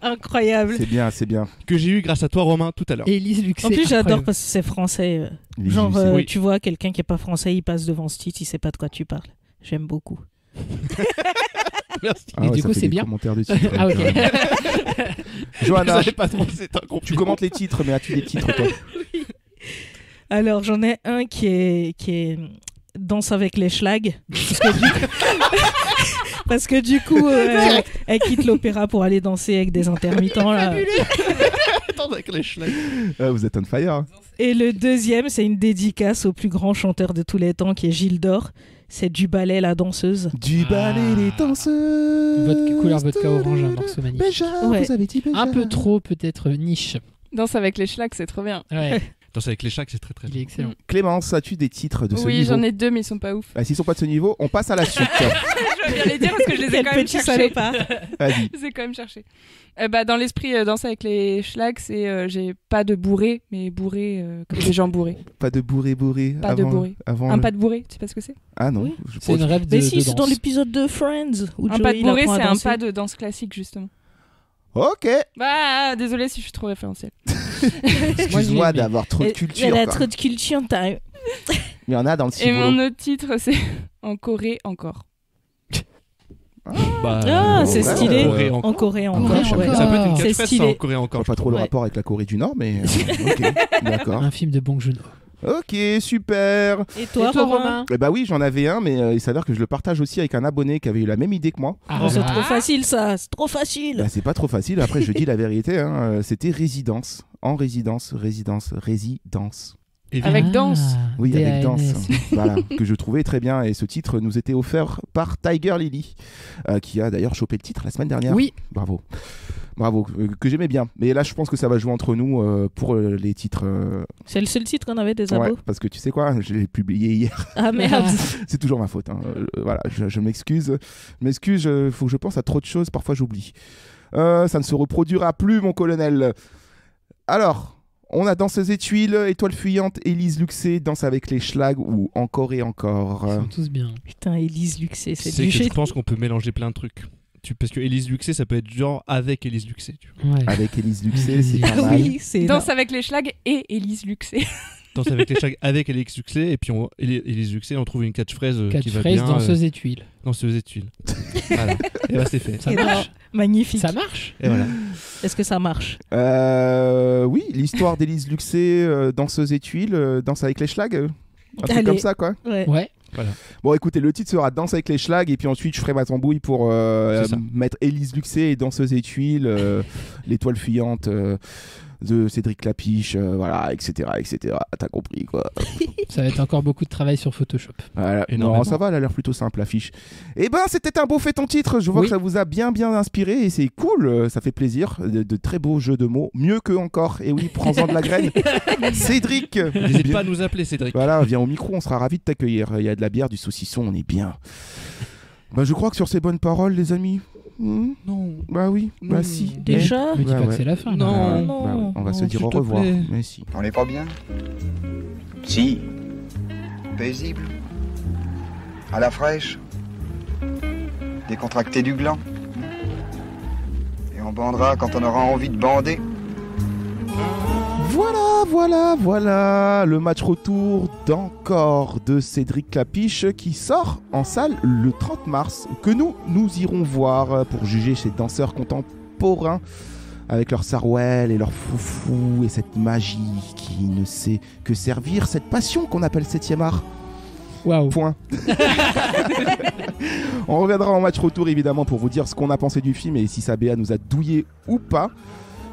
incroyable. C'est bien, c'est bien. Que j'ai eu grâce à toi, Romain, tout à l'heure. Élise Luxé. En plus, j'adore parce que c'est français. Genre, oui. tu vois quelqu'un qui est pas français, il passe devant ce titre, il sait pas de quoi tu parles. J'aime beaucoup. Merci. Et du coup, c'est bien. Commentaires de titres. Ah, ok. Johanna, tu commentes les titres, mais as-tu des titres, toi? Oui. Alors, j'en ai un qui est Danse avec les Schlags. Parce que du coup, elle quitte l'opéra pour aller danser avec des intermittents. Là. Avec les Schlags. Vous êtes on fire. Hein. Et le deuxième, c'est une dédicace au plus grand chanteur de tous les temps, qui est Gilles Dor. C'est Du ballet, la danseuse. Du ballet, les danseuses. Couleur vodka orange, un morceau magnifique. Béja, vous avez dit Béja. Un peu trop, peut-être, niche. Danse avec les Schlags, c'est trop bien. Ouais. Danse avec les Schlags, c'est très très bien. Il est excellent. Clémence, as-tu des titres de ce niveau? Oui, j'en ai 2, mais ils sont pas ouf. S'ils sont pas de ce niveau, on passe à la suite. Je vais bien les dire parce que je les ai quand même cherchés. Vas-y. Je les ai quand même cherchés. Dans l'esprit, Danse avec les Schlags, c'est j'ai pas de bourré, mais bourré comme des gens bourrés. Pas de bourré. Pas avant, de bourré. Un pas de bourré, tu sais pas ce que c'est? Ah non. Oui. C'est une rêve de Mais si, de c'est danse. dans l'épisode de Friends. Où Un Joey, pas de bourré, il apprend à c'est un danser. pas de danse classique, justement. Ok. Bah, désolé si je suis trop référentiel. Excuse-moi d'avoir trop de culture. Elle a trop de culture, t'as... Il y en a dans le Et ciboulot. mon autre titre, c'est En Corée encore. C'est stylé. En Corée encore. Ouais. Ça peut être une C'est catchphrase, stylé. ça, en Corée encore. Pas trop le rapport avec la Corée du Nord, mais ok, d'accord. Un film de Bong Joon-ho. Ok, super. Et toi, Romain? Bah oui, j'en avais un, mais il s'avère que je le partage aussi avec un abonné qui avait eu la même idée que moi. C'est trop facile, ça. C'est trop facile. Bah, c'est pas trop facile. Après, je dis la vérité. Hein. C'était résidence. En résidence. Avec danse. Oui, avec danse. Voilà, que je trouvais très bien. Et ce titre nous était offert par Tiger Lily, qui a d'ailleurs chopé le titre la semaine dernière. Oui. Bravo, que j'aimais bien. Mais là, je pense que ça va jouer entre nous pour les titres. C'est le seul titre qu'on avait des abos. Ouais, parce que tu sais quoi, je l'ai publié hier. Ah merde. C'est toujours ma faute. Hein. Voilà, je m'excuse. Faut que je pense à trop de choses. Parfois, j'oublie. Ça ne se reproduira plus, mon colonel. Alors. On a Danseuse et Tuiles, Étoile Fuyante, Élise Luxé, Danse avec les Schlags ou Encore et Encore. Ils sont tous bien. Putain, Élise Luxé, c'est du shit. Je pense qu'on peut mélanger plein de trucs. Parce que Élise Luxé, ça peut être genre avec Élise Luxé. Ouais. Avec Élise Luxé, c'est pas mal. Oui, c'est Danse avec les Schlags et Élise Luxé. Danse avec les Schlags avec Élise Luxé, et puis Élise Luxé, on trouve une catchphrase qui va bien. Danseuse et Tuiles. Danseuse et Tuiles. Voilà. Et bah c'est fait. Ça marche. Magnifique. Ça marche. Et voilà. Est-ce que ça marche? Oui, l'histoire d'Élise Luxé, Danseuse et Tuiles, Danse avec les Schlags. Un truc comme ça, quoi. Ouais. Voilà. Bon, écoutez, le titre sera Danse avec les Schlags, et puis ensuite je ferai ma tambouille pour mettre Élise Luxé et Danseuse et Tuiles, L'Étoile Fuyante de Cédric Clapiche, voilà, etc. T'as compris, quoi. Ça va être encore beaucoup de travail sur Photoshop. Voilà. Non, ça va, elle a l'air plutôt simple, l'affiche. Eh ben, c'était un beau fait ton titre. Je vois que ça vous a bien inspiré et c'est cool. Ça fait plaisir. De très beaux jeux de mots. Mieux que encore. Et oui, prends-en de la graine. Cédric. N'hésite pas à nous appeler, Cédric. Voilà, viens au micro, on sera ravis de t'accueillir. Il y a de la bière, du saucisson, on est bien. Bah, je crois que sur ces bonnes paroles, les amis. Non. Bah oui. Bah si. Déjà. Mais dis pas que c'est la fin. Non. On va se dire au revoir. Mais si. On n'est pas bien? Si. Paisible. À la fraîche. Décontracté du gland. Et on bandera quand on aura envie de bander. Voilà, le match retour d'Encore de Cédric Clapiche qui sort en salle le 30 mars, que nous irons voir pour juger ces danseurs contemporains avec leur sarouel et leur foufou et cette magie qui ne sait que servir, cette passion qu'on appelle 7e art. Waouh. Point. On reviendra en match retour évidemment pour vous dire ce qu'on a pensé du film et si sa BA nous a douillé ou pas.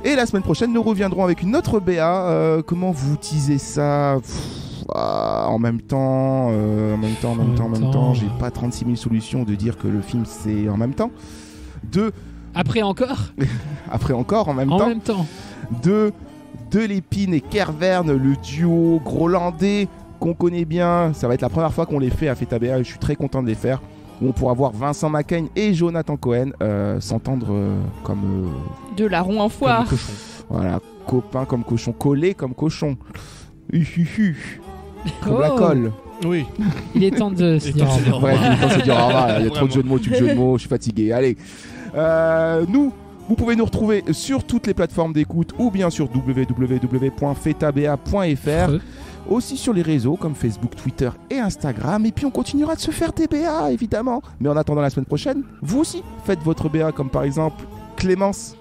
Et la semaine prochaine, nous reviendrons avec une autre BA. Comment vous teasez ça? En même temps, j'ai pas 36 000 solutions de dire que le film c'est en même temps. Après encore en même temps. De Lépine et Kerverne, le duo grolandais qu'on connaît bien. Ça va être la première fois qu'on les fait à Feta BA et je suis très content de les faire. Où on pourra voir Vincent Macaigne et Jonathan Cohen s'entendre comme... de larron en foire. Voilà, copain comme cochon, collé comme cochon. Comme la colle. Oui. Il est temps de se dire au revoir. Ouais, il est temps de se dire au revoir. Il y a trop de jeux de mots, jeux de mots, je suis fatigué. Allez. Vous pouvez nous retrouver sur toutes les plateformes d'écoute ou bien sur www.fetab.fr. Aussi sur les réseaux comme Facebook, Twitter et Instagram. Et puis on continuera de se faire des BA évidemment. Mais en attendant la semaine prochaine, vous aussi faites votre BA comme par exemple Clémence.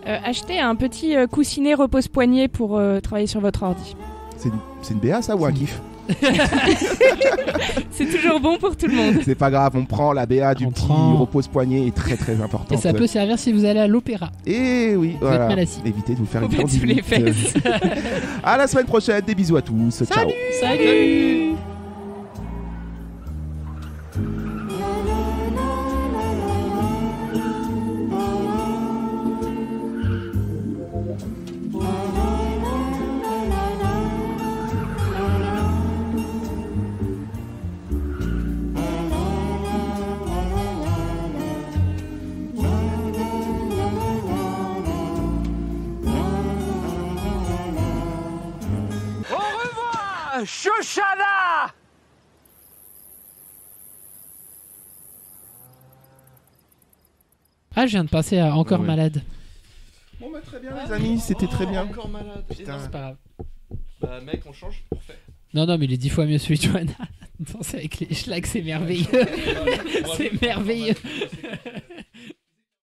Achetez un petit coussinet repose-poignet pour travailler sur votre ordi. C'est une BA ça ou un kiff? C'est toujours bon pour tout le monde. C'est pas grave, on prend la BA du petit repose-poignet est très très importante. Et ça peut servir si vous allez à l'opéra. Et oui, vous êtes mal assis. Évitez de vous faire une tendinite. À la semaine prochaine, des bisous à tous. Salut. Ciao. Salut. Shoshana! Ah, je viens de passer à Encore malade. Bon bah très bien les amis, c'était très bien. Encore malade. Putain, c'est pas grave. Bah mec, on change. Parfait. Non, mais il est 10 fois mieux celui de Johanna. Danser avec les schlags, c'est merveilleux. C'est merveilleux.